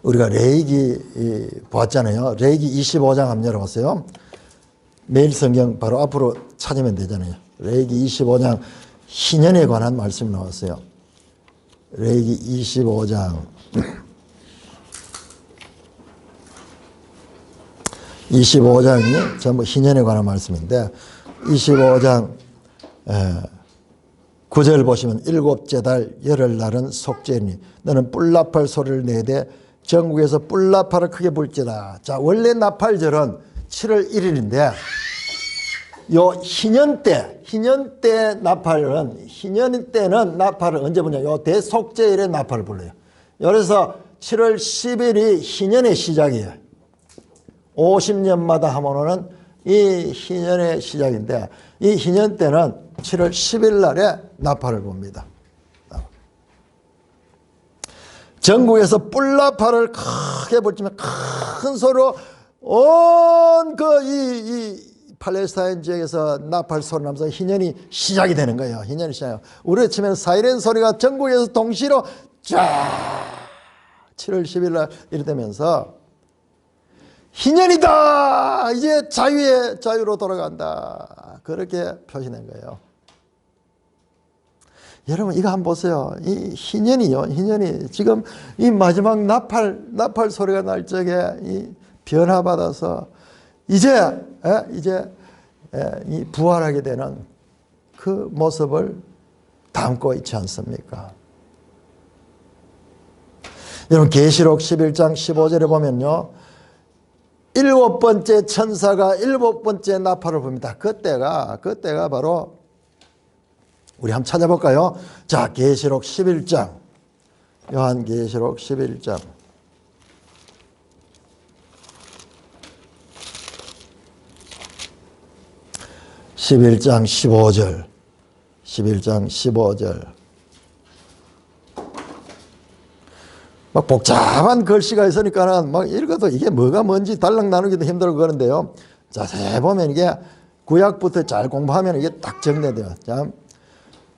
[SPEAKER 1] 우리가 레위기 보았잖아요. 레위기 25장 한번 열어보세요. 매일 성경 바로 앞으로 찾으면 되잖아요. 레위기 25장 희년에 관한 말씀이 나왔어요. 레위기 25장 25장이 전부 희년에 관한 말씀인데, 25장 9절 보시면, 일곱째 달 열흘날은 속죄니 너는 뿔나팔 소리를 내되 전국에서 뿔나팔을 크게 불지다. 자, 원래 나팔절은 7월 1일인데 요 희년 때 나팔은, 희년 때는 나팔을 언제 부냐? 요 대속죄일에 나팔을 불러요. 그래서 7월 10일이 희년의 시작이에요. 50년마다 하면은 이 희년의 시작인데, 이 희년 때는 7월 10일 날에 나팔을 봅니다. 전국에서 뿔나팔을 크게 불지면 큰 소리로 온 이 팔레스타인 지역에서 나팔 소리 나면서 희년이 시작이 되는 거예요. 희년이 시작해요. 우리 치면 사이렌 소리가 전국에서 동시로 쫙 7월 10일 날 이렇게 되면서 희년이다! 이제 자유로 돌아간다. 그렇게 표시된 거예요. 여러분 이거 한번 보세요. 이 희년이요. 희년이 지금 이 마지막 나팔 소리가 날 적에 이 변화받아서 이제 이 부활하게 되는 그 모습을 담고 있지 않습니까? 여러분 계시록 11장 15절에 보면요. 7번째 천사가 7번째 나팔을 붑니다. 그때가 바로 우리 한번 찾아볼까요? 자, 계시록 11장. 요한계시록 11장. 11장 15절. 11장 15절. 막 복잡한 글씨가 있으니까는 막 읽어도 이게 뭐가 뭔지 달랑 나누기도 힘들고 그런데요. 자세히 보면 이게 구약부터 잘 공부하면 이게 딱 정리돼요.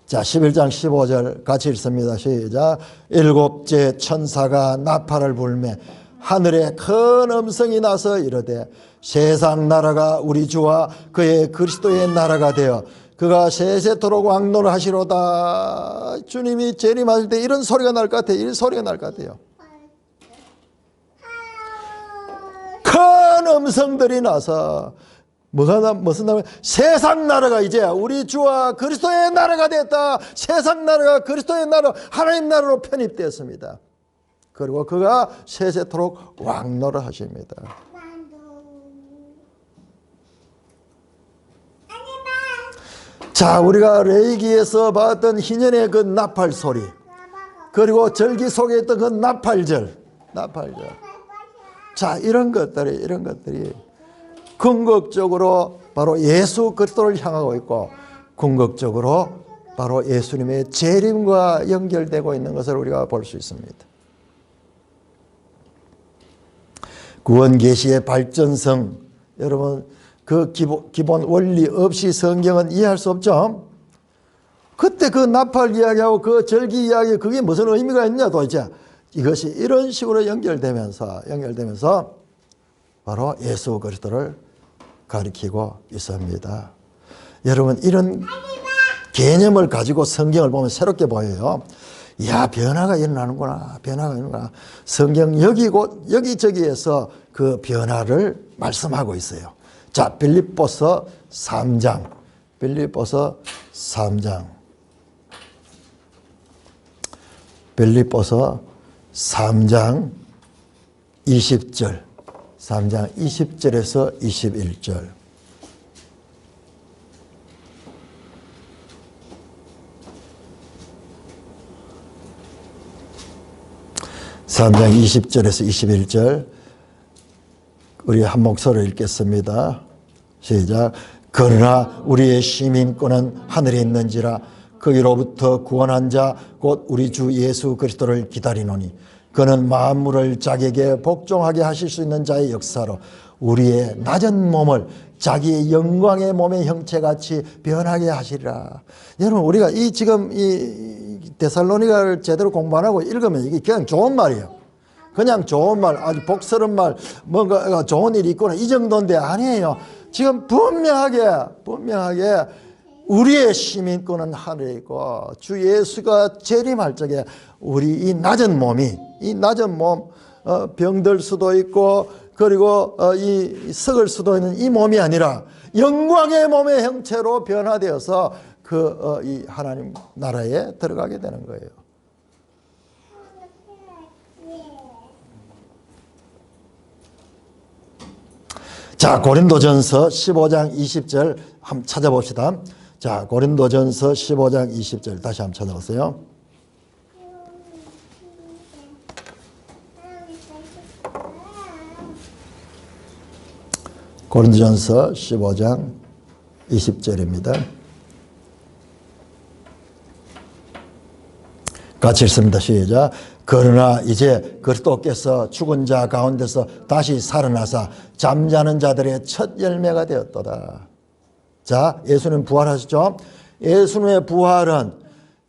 [SPEAKER 1] 자, 11장 15절 같이 읽습니다. 시작. 7째 천사가 나팔을 불매 하늘에 큰 음성이 나서 이르되 세상 나라가 우리 주와 그의 그리스도의 나라가 되어 그가 세세토록 왕노를 하시로다. 주님이 재림하실 때 이런 소리가 날 것 같아요. 이런 소리가 날 것 같아요. 큰 음성들이 나서 무슨 나라? 세상 나라가 이제 우리 주와 그리스도의 나라가 됐다. 세상 나라가 그리스도의 나라, 하나님 나라로 편입되었습니다. 그리고 그가 세세토록 왕노를 하십니다. 자, 우리가 레위기에서 봤던 희년의 그 나팔 소리, 그리고 절기 속에 있던 그 나팔절. 자, 이런 것들이 궁극적으로 바로 예수 그리스도를 향하고 있고, 궁극적으로 바로 예수님의 재림과 연결되고 있는 것을 우리가 볼 수 있습니다. 구원 계시의 발전성, 여러분 그 기본 원리 없이 성경은 이해할 수 없죠. 그때 그 나팔 이야기하고 그 절기 이야기 그게 무슨 의미가 있냐 도대체. 이것이 이런 식으로 연결되면서 바로 예수 그리스도를 가리키고 있습니다. 여러분 이런 개념을 가지고 성경을 보면 새롭게 보여요. 이야, 변화가 일어나는구나. 성경 여기저기에서 그 변화를 말씀하고 있어요. 자, 빌립보서 3장. 3장 20절. 3장 20절에서 21절. (3장 20절에서 21절) 우리 한 목소리로 읽겠습니다. 시작. 그러나 우리의 시민권은 하늘에 있는지라 거기로부터 구원한 자 곧 우리 주 예수 그리스도를 기다리노니 그는 만물을 자기에게 복종하게 하실 수 있는 자의 역사로 우리의 낮은 몸을 자기의 영광의 몸의 형체같이 변하게 하시리라. 여러분 우리가 지금 이 데살로니가를 제대로 공부 안 하고 읽으면 이게 그냥 좋은 말이에요. 그냥 좋은 말, 아주 복스러운 말, 뭔가 좋은 일이 있구나 이 정도인데 아니에요. 지금 분명하게 우리의 시민권은 하늘에 있고 주 예수가 재림할 적에 우리 이 낮은 몸, 병들 수도 있고 그리고 이 썩을 수도 있는 이 몸이 아니라 영광의 몸의 형체로 변화되어서 이 하나님 나라에 들어가게 되는 거예요. 자, 고린도전서 15장 20절 한번 찾아봅시다. 자, 고린도전서 15장 20절 다시 한번 찾아보세요. 고린도전서 15장 20절입니다. 같이 읽습니다. 시작. 그러나 이제 그리스도께서 죽은 자 가운데서 다시 살아나사 잠자는 자들의 첫 열매가 되었도다. 자, 예수님 부활하셨죠? 예수님의 부활은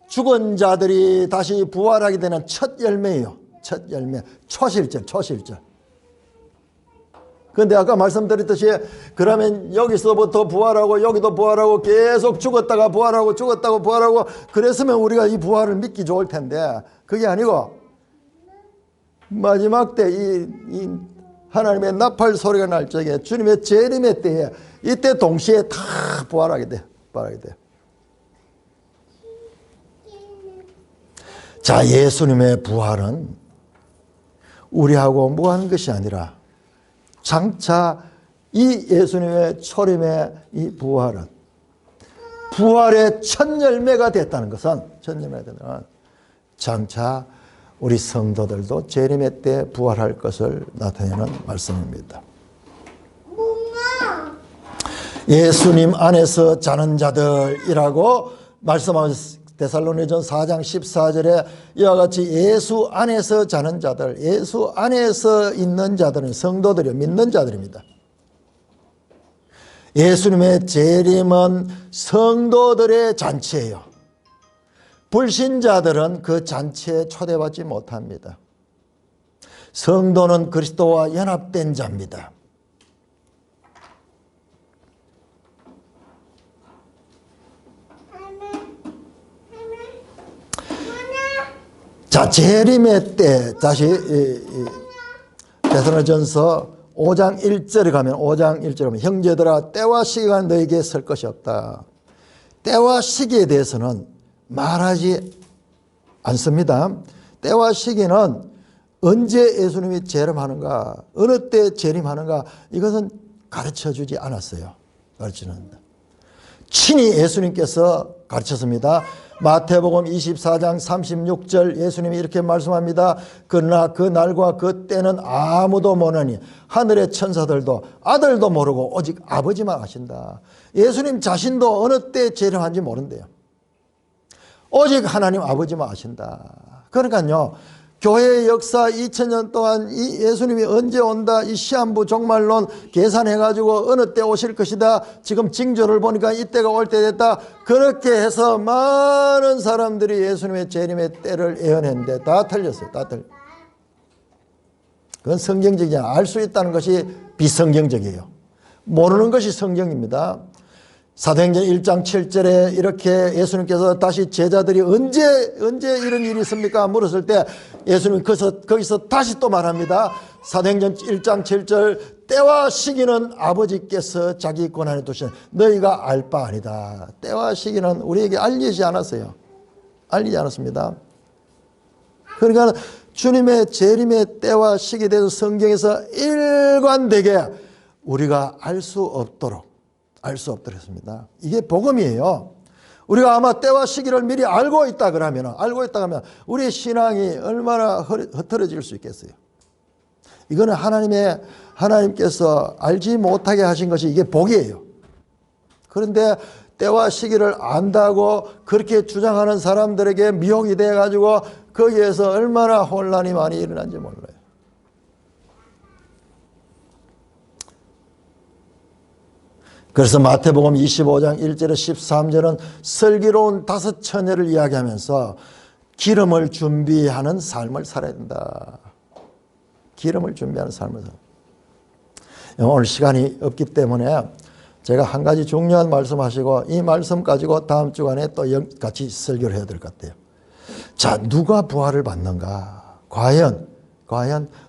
[SPEAKER 1] 죽은 자들이 다시 부활하게 되는 첫 열매예요. 첫 열매. 초실절. 그런데 아까 말씀드렸듯이 그러면 여기서부터 부활하고 여기도 부활하고 계속 죽었다가 부활하고 죽었다가 부활하고 그랬으면 우리가 이 부활을 믿기 좋을 텐데 그게 아니고 마지막 때 이 하나님의 나팔 소리가 날 적에 주님의 재림의 때에 이때 동시에 다 부활하게 돼. 부활하게 돼. 자, 예수님의 부활은 우리하고 무한 것이 아니라 장차 이 예수님의 초림의 이 부활은 부활의 첫 열매가 됐다는 것은 장차 우리 성도들도 재림의 때 부활할 것을 나타내는 말씀입니다. 예수님 안에서 자는 자들이라고 말씀하셨습니다. 데살로니전서 4장 14절에 이와 같이 예수 안에서 자는 자들, 예수 안에서 있는 자들은 성도들이 믿는 자들입니다. 예수님의 재림은 성도들의 잔치예요. 불신자들은 그 잔치에 초대받지 못합니다. 성도는 그리스도와 연합된 자입니다. 자, 재림의 때 다시 데살로니전서 5장 1절에 가면 5장 1절에 가면 형제들아 때와 시기가 너에게 설 것이 없다. 때와 시기에 대해서는 말하지 않습니다. 때와 시기는 언제 예수님이 재림하는가, 어느 때 재림하는가 이것은 가르쳐주지 않았어요. 가르치는다. 친히 예수님께서 가르쳤습니다. 마태복음 24장 36절 예수님이 이렇게 말씀합니다. 그러나 그 날과 그 때는 아무도 모르니 하늘의 천사들도 아들도 모르고 오직 아버지만 아신다. 예수님 자신도 어느 때 재림한지 모른대요. 오직 하나님 아버지만 아신다. 그러니까요, 교회의 역사 2000년 동안 이 예수님이 언제 온다, 이 시한부 종말론 계산해가지고 어느 때 오실 것이다, 지금 징조를 보니까 이때가 올 때 됐다, 그렇게 해서 많은 사람들이 예수님의 재림의 때를 예언했는데 다 틀렸어요. 다 틀렸어요. 그건 성경적이지 않아요. 알 수 있다는 것이 비성경적이에요. 모르는 것이 성경입니다. 사도행전 1장 7절에 이렇게 예수님께서 다시 제자들이 언제 이런 일이 있습니까? 물었을 때 예수님이 거기서 다시 또 말합니다. 사도행전 1장 7절 때와 시기는 아버지께서 자기 권한에 두신 너희가 알 바 아니다. 때와 시기는 우리에게 알리지 않았어요. 알리지 않았습니다. 그러니까 주님의 재림의 때와 시기에 대해서 성경에서 일관되게 우리가 알 수 없도록 했습니다. 이게 복음이에요. 우리가 아마 때와 시기를 미리 알고 있다 그러면 우리의 신앙이 얼마나 흐트러질 수 있겠어요. 이거는 하나님께서 알지 못하게 하신 것이 이게 복이에요. 그런데 때와 시기를 안다고 그렇게 주장하는 사람들에게 미혹이 돼가지고 거기에서 얼마나 혼란이 많이 일어난지 몰라요. 그래서 마태복음 25장 1절에 13절은 슬기로운 5처녀를 이야기하면서 기름을 준비하는 삶을 살아야 된다. 기름을 준비하는 삶을 살아야 된다. 오늘 시간이 없기 때문에 제가 한 가지 중요한 말씀하시고 이 말씀 가지고 다음 주간에 또 같이 설교를 해야 될 것 같아요. 자, 누가 부활을 받는가? 과연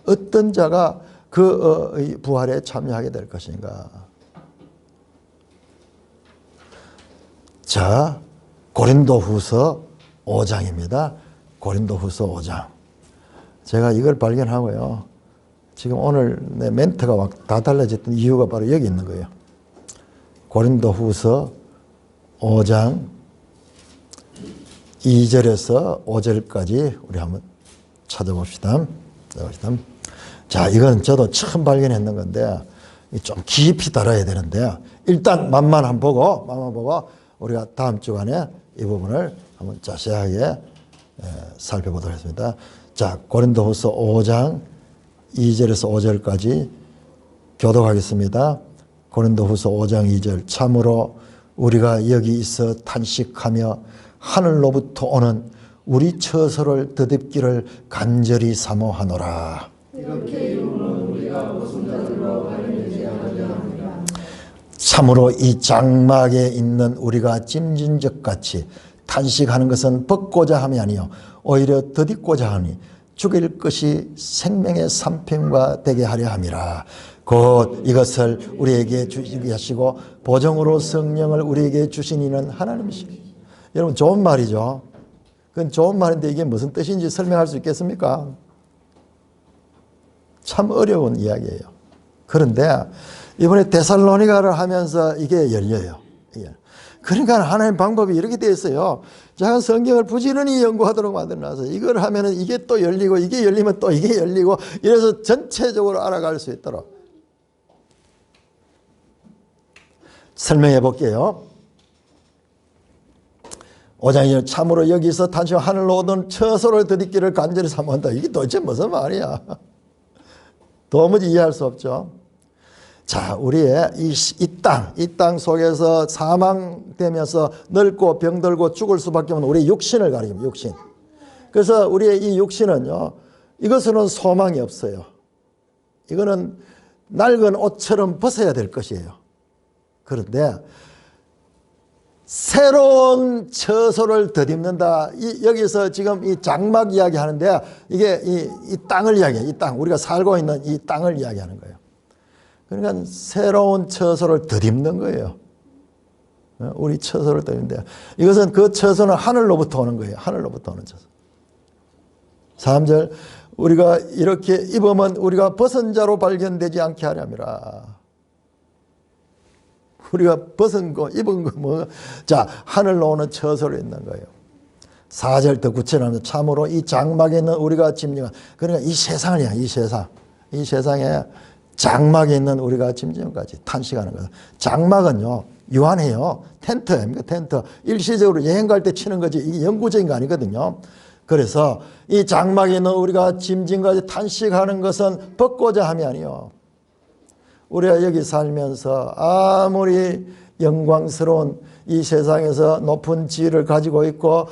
[SPEAKER 1] 어떤 자가 그 부활에 참여하게 될 것인가? 자, 고린도후서 5장입니다. 고린도후서 5장. 제가 이걸 발견하고요. 지금 오늘 내 멘트가 막 다 달라졌던 이유가 바로 여기 있는 거예요. 고린도후서 5장 2절에서 5절까지 우리 한번 찾아봅시다. 자, 이건 저도 처음 발견했는 건데 좀 깊이 달아야 되는데 일단 맛만 한번 보고 우리가 다음 주간에 이 부분을 한번 자세하게 살펴보도록 하겠습니다. 자, 고린도후서 5장 2절에서 5절까지 교독하겠습니다. 고린도후서 5장 2절 참으로 우리가 여기 있어 탄식하며 하늘로부터 오는 우리 처소를 더듬기를 간절히 사모하노라.
[SPEAKER 2] 이렇게 이루는 우리가 모순자들로 가리니
[SPEAKER 1] 참으로 이 장막에 있는 우리가 찜진 적 같이 탄식하는 것은 벗고자 함이 아니요 오히려 더디고자 하니 죽일 것이 생명의 산편과 되게 하려 함이라. 곧 이것을 우리에게 주시게 하시고 보정으로 성령을 우리에게 주신 이는 하나님이시니. 여러분 좋은 말이죠. 그건 좋은 말인데 이게 무슨 뜻인지 설명할 수 있겠습니까? 참 어려운 이야기예요. 그런데 이번에 데살로니가를 하면서 이게 열려요. 그러니까 하나님 방법이 이렇게 되어 있어요. 제가 성경을 부지런히 연구하도록 만들어놔서 이걸 하면은 이게 또 열리고 이게 열리면 또 이게 열리고 이래서 전체적으로 알아갈 수 있도록 설명해 볼게요. 5장에 참으로 여기서 단지 하늘로 오던 처소를 더디기를 간절히 사모한다. 이게 도대체 무슨 말이야? 도무지 이해할 수 없죠. 자, 우리의 이 땅 속에서 사망되면서 늙고 병들고 죽을 수밖에 없는 우리의 육신을 가리킵니다. 육신. 그래서 우리의 이 육신은요, 이것은 소망이 없어요. 이거는 낡은 옷처럼 벗어야 될 것이에요. 그런데 새로운 처소를 덧입는다. 여기서 지금 이 장막 이야기 하는데 이게 이 땅을 이야기해요. 이 땅. 우리가 살고 있는 이 땅을 이야기하는 거예요. 그러니까 새로운 처소를 덧입는 거예요. 우리 처소를 덧입는데 이것은 그 처소는 하늘로부터 오는 거예요. 하늘로부터 오는 처소. 3절 우리가 이렇게 입으면 우리가 벗은 자로 발견되지 않게 하려니라. 우리가 벗은 거 입은 거 뭐. 자, 하늘로 오는 처소를 있는 거예요. 4절 더 구체하면 참으로 이 장막에 있는 우리가 짐승. 그러니까 이 세상을 향해 이 세상. 이 세상에 장막에 있는 우리가 짐승까지 탄식하는 거예요. 장막은요 유한해요. 텐트입니다. 텐트. 일시적으로 여행 갈 때 치는 거지 이게 영구적인 거 아니거든요. 그래서 이 장막에 있는 우리가 짐승까지 탄식하는 것은 벗고자 함이 아니요. 우리가 여기 살면서 아무리 영광스러운 이 세상에서 높은 지위를 가지고 있고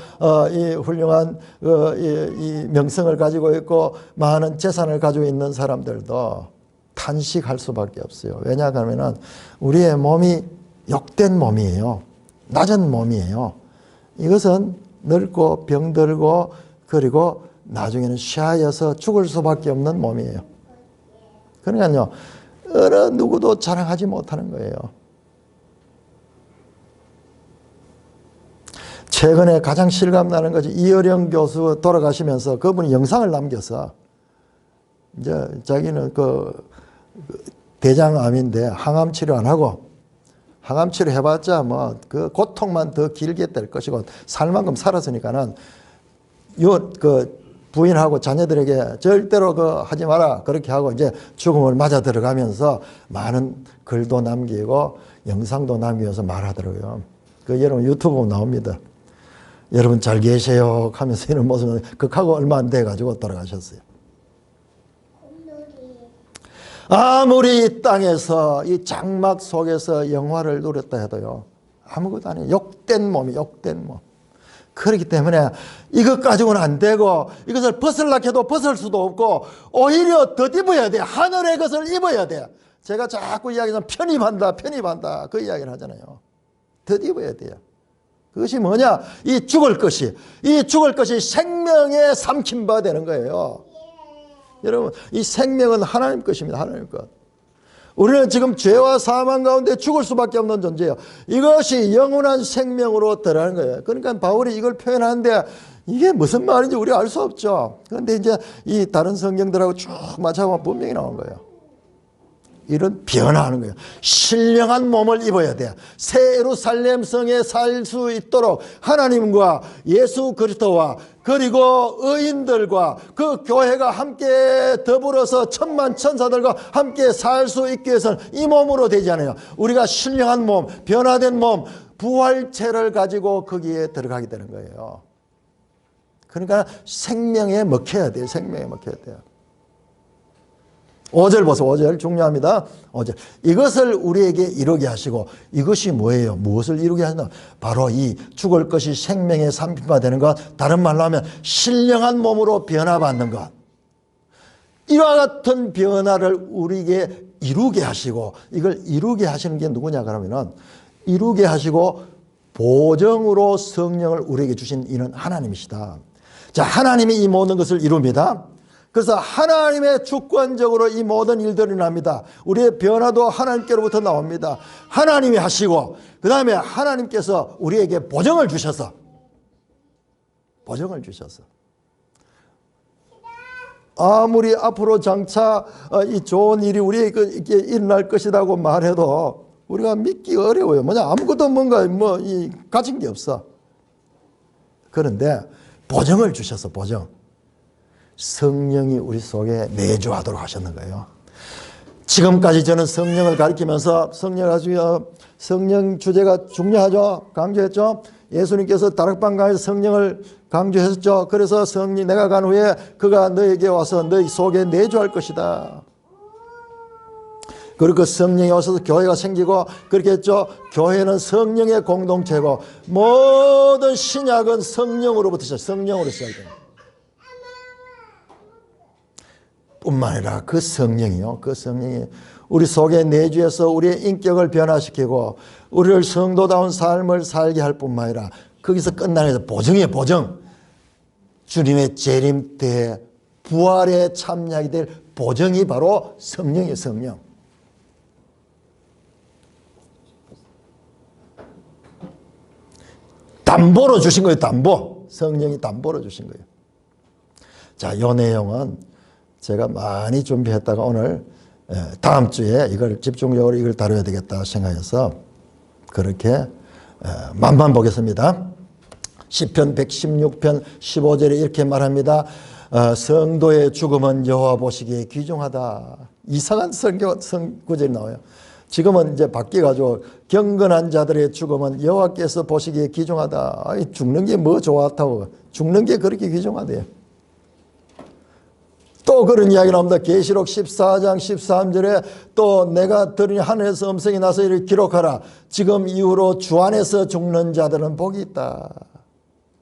[SPEAKER 1] 이 훌륭한 이 명성을 가지고 있고 많은 재산을 가지고 있는 사람들도 탄식할 수밖에 없어요. 왜냐하면 우리의 몸이 욕된 몸이에요. 낮은 몸이에요. 이것은 늙고 병들고 그리고 나중에는 쉬어서 죽을 수밖에 없는 몸이에요. 그러니까요. 어느 누구도 자랑하지 못하는 거예요. 최근에 가장 실감나는 것이 이어령 교수 돌아가시면서 그분이 영상을 남겨서 이제 자기는 대장암인데 항암 치료 안 하고 항암 치료 해봤자 뭐 그 고통만 더 길게 될 것이고 살 만큼 살았으니까는 부인하고 자녀들에게 절대로 하지 마라 그렇게 하고 이제 죽음을 맞아 들어가면서 많은 글도 남기고 영상도 남기면서 말하더라고요. 여러분 유튜브 나옵니다. 여러분 잘 계세요 하면서 이런 모습을 극하고 얼마 안 돼가지고 돌아가셨어요. 아무리 이 땅에서 이 장막 속에서 영화를 누렸다 해도요 아무것도 아니에요. 욕된 몸이 욕된 몸. 그렇기 때문에 이것 가지고는 안 되고 이것을 벗으려고 해도 벗을 수도 없고 오히려 덧입어야 돼. 하늘의 것을 입어야 돼. 제가 자꾸 이야기하면 편입한다 그 이야기를 하잖아요. 덧입어야 돼요. 그것이 뭐냐? 이 죽을 것이 생명에 삼킨 바 되는 거예요. 여러분 이 생명은 하나님 것입니다. 하나님 것. 우리는 지금 죄와 사망 가운데 죽을 수밖에 없는 존재예요. 이것이 영원한 생명으로 들어가는 거예요. 그러니까 바울이 이걸 표현하는데 이게 무슨 말인지 우리가 알 수 없죠. 그런데 이제 이 다른 성경들하고 쭉 맞춰보면 분명히 나온 거예요. 이런 변화하는 거예요. 신령한 몸을 입어야 돼. 새 예루살렘 성에 살 수 있도록 하나님과 예수 그리스도와 그리고 의인들과 그 교회가 함께 더불어서 천만 천사들과 함께 살 수 있기 위해서는 이 몸으로 되지 않아요. 우리가 신령한 몸, 변화된 몸, 부활체를 가지고 거기에 들어가게 되는 거예요. 그러니까 생명에 먹혀야 돼요. 생명에 먹혀야 돼요. 5절 보세요. 5절 중요합니다. 5절. 이것을 우리에게 이루게 하시고 이것이 뭐예요? 무엇을 이루게 하시나? 바로 이 죽을 것이 생명의 산피가 되는 것. 다른 말로 하면 신령한 몸으로 변화받는 것. 이와 같은 변화를 우리에게 이루게 하시고, 이걸 이루게 하시는 게 누구냐 그러면은, 이루게 하시고 보정으로 성령을 우리에게 주신 이는 하나님이시다. 자, 하나님이 이 모든 것을 이룹니다. 그래서 하나님의 주권적으로 이 모든 일들이 일어납니다. 우리의 변화도 하나님께로부터 나옵니다. 하나님이 하시고, 그 다음에 하나님께서 우리에게 보정을 주셔서, 아무리 앞으로 장차 이 좋은 일이 우리에게 일어날 것이라고 말해도 우리가 믿기 어려워요. 뭐냐, 아무것도 뭔가 가진 게 없어. 그런데 보정을 주셔서, 보정. 성령이 우리 속에 내주하도록 하셨는 거예요. 지금까지 저는 성령을 가리키면서 성령 주제가 중요하죠. 강조했죠. 예수님께서 다락방 강에서 성령을 강조했었죠. 그래서 성령, 내가 간 후에 그가 너에게 와서 너희 속에 내주할 것이다. 그리고 그 성령이 오셔서 교회가 생기고 그렇게 했죠. 교회는 성령의 공동체고 모든 신약은 성령으로부터 시작돼요. 뿐만 아니라 그 성령이 우리 속에 내주해서 우리의 인격을 변화시키고 우리를 성도다운 삶을 살게 할 뿐만 아니라 거기서 끝나는 보정이에요. 보정. 주님의 재림 때 부활에 참여하게 될 보정이 바로 성령이에요. 성령. 담보로 주신 거예요. 담보. 성령이 담보로 주신 거예요. 자, 이 내용은 제가 많이 준비했다가 오늘 다음 주에 이걸 집중적으로 이걸 다뤄야 되겠다 생각해서 그렇게 만만 보겠습니다. 시편 116편 15절에 이렇게 말합니다. 성도의 죽음은 여호와 보시기에 귀중하다. 이상한 구절이 나와요. 지금은 이제 바뀌어가지고 경건한 자들의 죽음은 여호와께서 보시기에 귀중하다. 아니, 죽는 게 뭐 좋았다고. 죽는 게 그렇게 귀중하대요. 또 그런 이야기 나옵니다. 계시록 14장 13절에 또 내가 들으니 하늘에서 음성이 나서 이를 기록하라. 지금 이후로 주 안에서 죽는 자들은 복이 있다.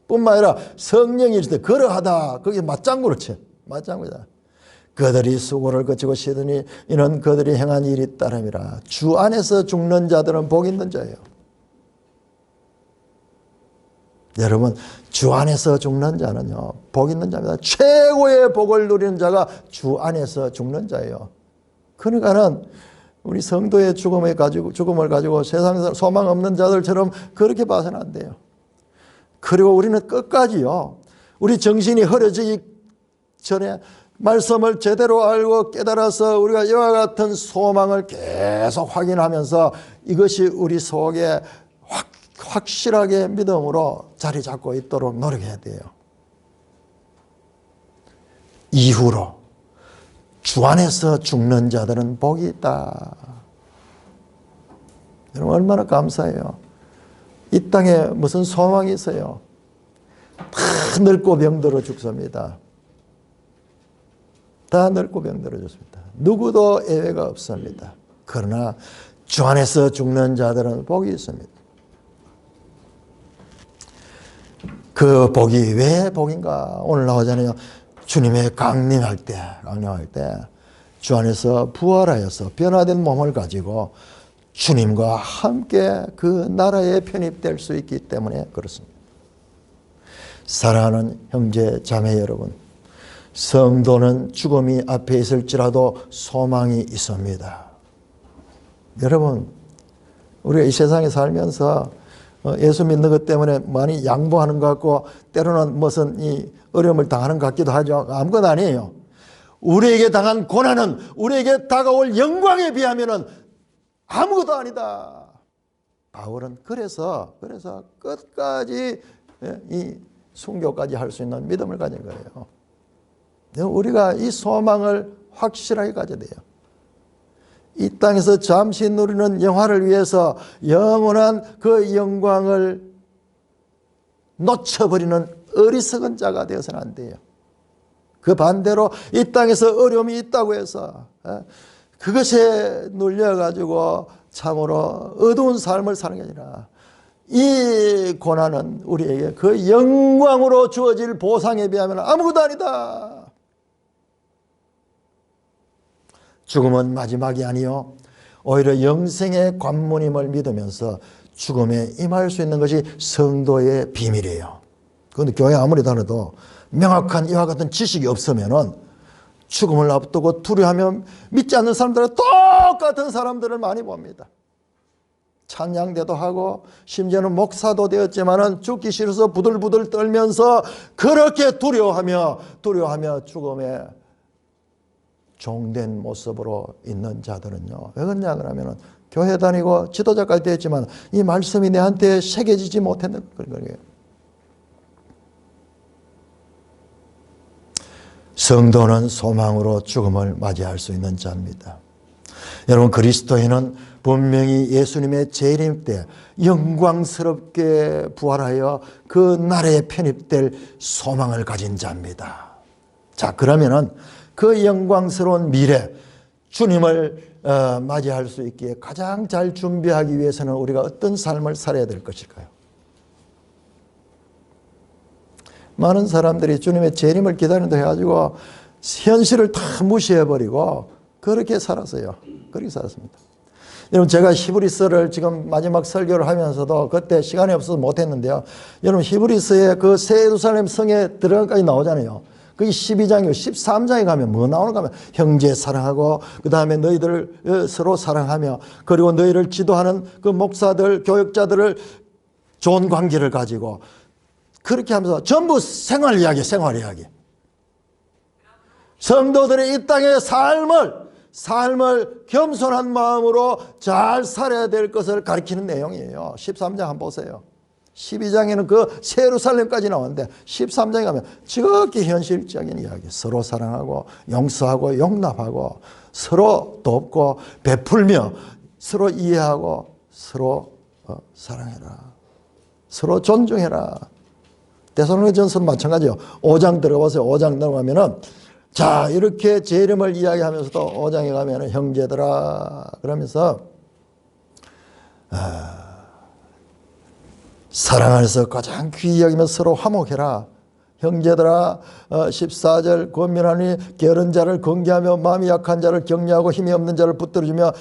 [SPEAKER 1] 뿐만 아니라 성령이 있을 때 그러하다. 그게 맞장구를 쳐. 맞장구이다. 그들이 수고를 거치고 쉬더니 이는 그들이 행한 일이 따름이라. 주 안에서 죽는 자들은 복 있는 자예요. 여러분, 주 안에서 죽는 자는요, 복 있는 자입니다. 최고의 복을 누리는 자가 주 안에서 죽는 자예요. 그러니까는 우리 성도의 죽음을 가지고 세상에서 소망 없는 자들처럼 그렇게 봐서는 안 돼요. 그리고 우리는 끝까지요, 우리 정신이 흐려지기 전에 말씀을 제대로 알고 깨달아서 우리가 이와 같은 소망을 계속 확인하면서 이것이 우리 속에 확실하게 믿음으로 자리 잡고 있도록 노력해야 돼요. 이후로 주 안에서 죽는 자들은 복이 있다. 여러분 얼마나 감사해요. 이 땅에 무슨 소망이 있어요. 다 늙고 병들어 죽습니다. 다 늙고 병들어 죽습니다. 누구도 예외가 없습니다. 그러나 주 안에서 죽는 자들은 복이 있습니다. 그 복이 왜 복인가? 오늘 나오잖아요. 주님의 강림할 때 주 안에서 부활하여서 변화된 몸을 가지고 주님과 함께 그 나라에 편입될 수 있기 때문에 그렇습니다. 사랑하는 형제 자매 여러분, 성도는 죽음이 앞에 있을지라도 소망이 있습니다. 여러분, 우리가 이 세상에 살면서 예수 믿는 것 때문에 많이 양보하는 것 같고 때로는 무슨 이 어려움을 당하는 것 같기도 하죠. 아무것도 아니에요. 우리에게 당한 고난은 우리에게 다가올 영광에 비하면 아무것도 아니다. 바울은 그래서 끝까지 이 순교까지 할 수 있는 믿음을 가진 거예요. 우리가 이 소망을 확실하게 가져야 돼요. 이 땅에서 잠시 누리는 영화를 위해서 영원한 그 영광을 놓쳐버리는 어리석은 자가 되어서는 안 돼요. 그 반대로 이 땅에서 어려움이 있다고 해서 그것에 눌려가지고 참으로 어두운 삶을 사는 게 아니라 이 고난은 우리에게 그 영광으로 주어질 보상에 비하면 아무것도 아니다. 죽음은 마지막이 아니요 오히려 영생의 관문임을 믿으면서 죽음에 임할 수 있는 것이 성도의 비밀이에요. 그런데 교회 아무리 다녀도 명확한 이와 같은 지식이 없으면은 죽음을 앞두고 두려워하며 믿지 않는 사람들은 똑같은 사람들을 많이 봅니다. 찬양대도 하고 심지어는 목사도 되었지만은 죽기 싫어서 부들부들 떨면서 그렇게 두려워하며 죽음에 종된 모습으로 있는 자들은요. 왜 그러냐 그러면은 교회 다니고 지도자까지 됐지만 이 말씀이 내한테 새겨지지 못했는 거예요. 성도는 소망으로 죽음을 맞이할 수 있는 자입니다. 여러분 그리스도인은 분명히 예수님의 재림 때 영광스럽게 부활하여 그 나라에 편입될 소망을 가진 자입니다. 자 그러면은 그 영광스러운 미래 주님을 맞이할 수 있기에 가장 잘 준비하기 위해서는 우리가 어떤 삶을 살아야 될 것일까요? 많은 사람들이 주님의 재림을 기다린다 해가지고 현실을 다 무시해버리고 그렇게 살았어요. 그렇게 살았습니다. 여러분 제가 히브리서를 지금 마지막 설교를 하면서도 그때 시간이 없어서 못했는데요. 여러분 히브리서의 그 새 예루살렘 성에 들어가까지 나오잖아요. 그게 12장이고 13장에 가면 뭐 나오는가 하면 형제 사랑하고 그 다음에 너희들을 서로 사랑하며 그리고 너희를 지도하는 그 목사들 교역자들을 좋은 관계를 가지고 그렇게 하면서 전부 생활 이야기. 성도들의 이 땅의 삶을 겸손한 마음으로 잘 살아야 될 것을 가리키는 내용이에요. 13장 한번 보세요. 12장에는 그 새 예루살렘까지 나오는데 13장에 가면 지극히 현실적인 이야기. 서로 사랑하고 용서하고 용납하고 서로 돕고 베풀며 서로 이해하고 서로 사랑해라. 서로 존중해라. 데살로니가전서는 마찬가지예요. 5장 들어가보세요. 5장 들어가면은 자 이렇게 재림을 이야기하면서도 5장에 가면은 형제들아 그러면서 사랑 안에서 가장 귀히 여기며 서로 화목해라. 형제들아 14절 권면하니 게으른 자를 건기하며 마음이 약한 자를 격려하고 힘이 없는 자를 붙들어주며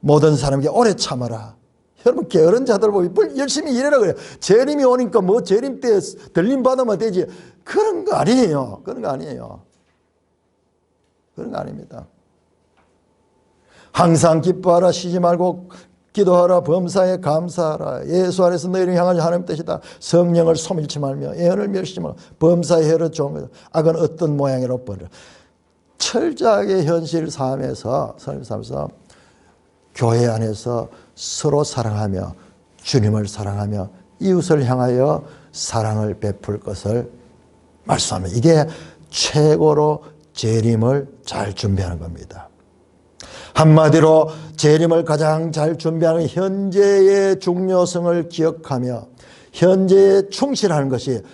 [SPEAKER 1] 모든 사람에게 오래 참아라. 여러분 게으른 자들 보고 열심히 일해라 그래요. 재림이 오니까 뭐 재림 때 들림 받으면 되지. 그런 거 아니에요. 그런 거 아닙니다. 항상 기뻐하라. 쉬지 말고 기도하라. 범사에 감사하라. 예수 안에서 너희를 향한 하나님 뜻이다. 성령을 소밀치 말며 예언을 멸시지 말고 범사에 해를 좋은 거다. 악은 어떤 모양이로 버려. 철저하게 현실 삶에서 교회 안에서 서로 사랑하며 주님을 사랑하며 이웃을 향하여 사랑을 베풀 것을 말씀합니다. 이게 최고로 재림을 잘 준비하는 겁니다. 한마디로 재림을 가장 잘 준비하는 현재의 중요성을 기억하며 현재에 충실하는 것이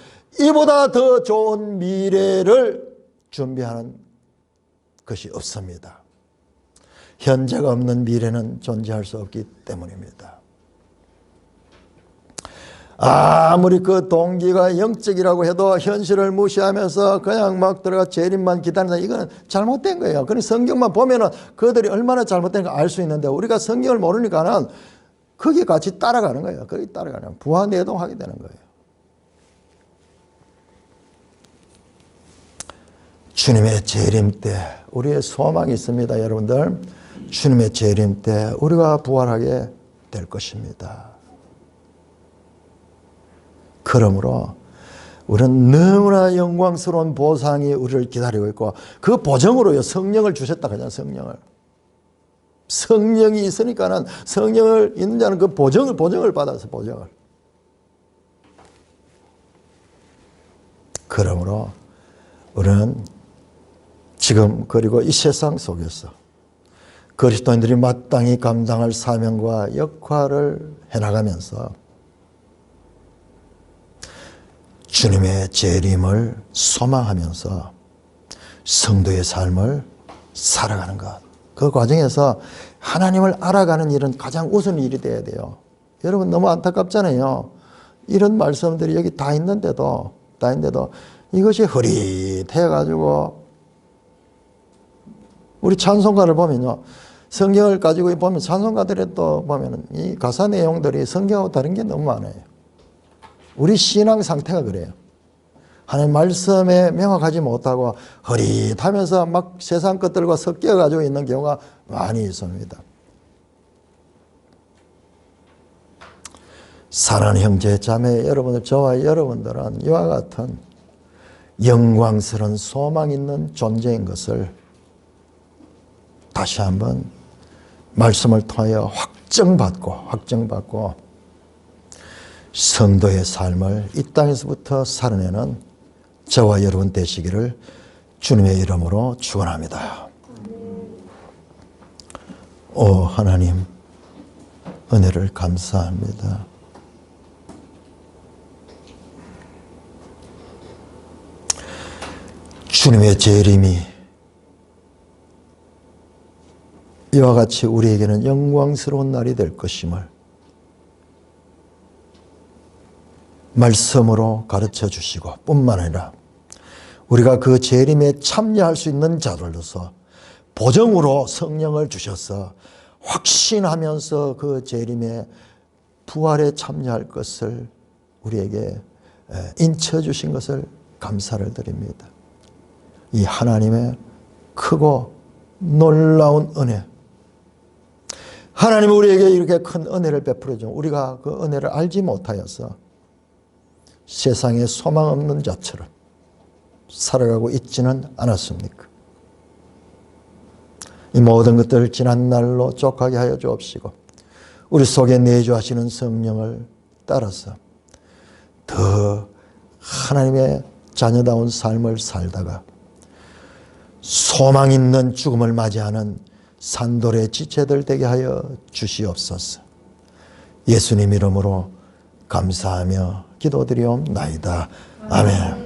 [SPEAKER 1] 이보다 더 좋은 미래를 준비하는 것이 없습니다. 현재가 없는 미래는 존재할 수 없기 때문입니다. 아무리 그 동기가 영적이라고 해도 현실을 무시하면서 그냥 막 들어가 재림만 기다린다. 이거는 잘못된 거예요. 그러니 성경만 보면은 그들이 얼마나 잘못된 거 알 수 있는데 우리가 성경을 모르니까는 거기 같이 따라가는 거예요. 거기 따라가는 부하내동하게 되는 거예요. 주님의 재림 때 우리의 소망이 있습니다. 여러분들 주님의 재림 때 우리가 부활하게 될 것입니다. 그러므로 우리는 너무나 영광스러운 보상이 우리를 기다리고 있고 그 보정으로요 성령을 주셨다 그냥 성령이 있으니까는 성령을 있는 자는 그 보정을 받아서 보정을. 그러므로 우리는 지금 그리고 이 세상 속에서 그리스도인들이 마땅히 감당할 사명과 역할을 해나가면서 주님의 재림을 소망하면서 성도의 삶을 살아가는 것. 그 과정에서 하나님을 알아가는 일은 가장 우선 일이 돼야 돼요. 여러분 너무 안타깝잖아요. 이런 말씀들이 여기 다 있는데도 이것이 흐릿해가지고 우리 찬송가를 보면요. 성경을 가지고 보면 찬송가들에 또 보면은 이 가사 내용들이 성경하고 다른 게 너무 많아요. 우리 신앙 상태가 그래요. 하나님 말씀에 명확하지 못하고 흐릿하면서 막 세상 것들과 섞여 가지고 있는 경우가 많이 있습니다. 사랑하는 형제 자매 여러분들, 저와 여러분들은 이와 같은 영광스러운 소망 있는 존재인 것을 다시 한번 말씀을 통하여 확정받고 성도의 삶을 이 땅에서부터 살아내는 저와 여러분 되시기를 주님의 이름으로 축원합니다. 오 하나님, 은혜를 감사합니다. 주님의 재림이 이와 같이 우리에게는 영광스러운 날이 될 것임을 말씀으로 가르쳐 주시고 뿐만 아니라 우리가 그 재림에 참여할 수 있는 자들로서 보정으로 성령을 주셔서 확신하면서 그 재림의 부활에 참여할 것을 우리에게 인쳐 주신 것을 감사를 드립니다. 이 하나님의 크고 놀라운 은혜, 하나님은 우리에게 이렇게 큰 은혜를 베풀어 준 우리가 그 은혜를 알지 못하여서 세상에 소망 없는 자처럼 살아가고 있지는 않았습니까? 이 모든 것들을 지난 날로 족하게 하여 주옵시고 우리 속에 내주하시는 성령을 따라서 더 하나님의 자녀다운 삶을 살다가 소망 있는 죽음을 맞이하는 산돌의 지체들 되게 하여 주시옵소서. 예수님 이름으로 감사하며 기도드리옵나이다. 아멘.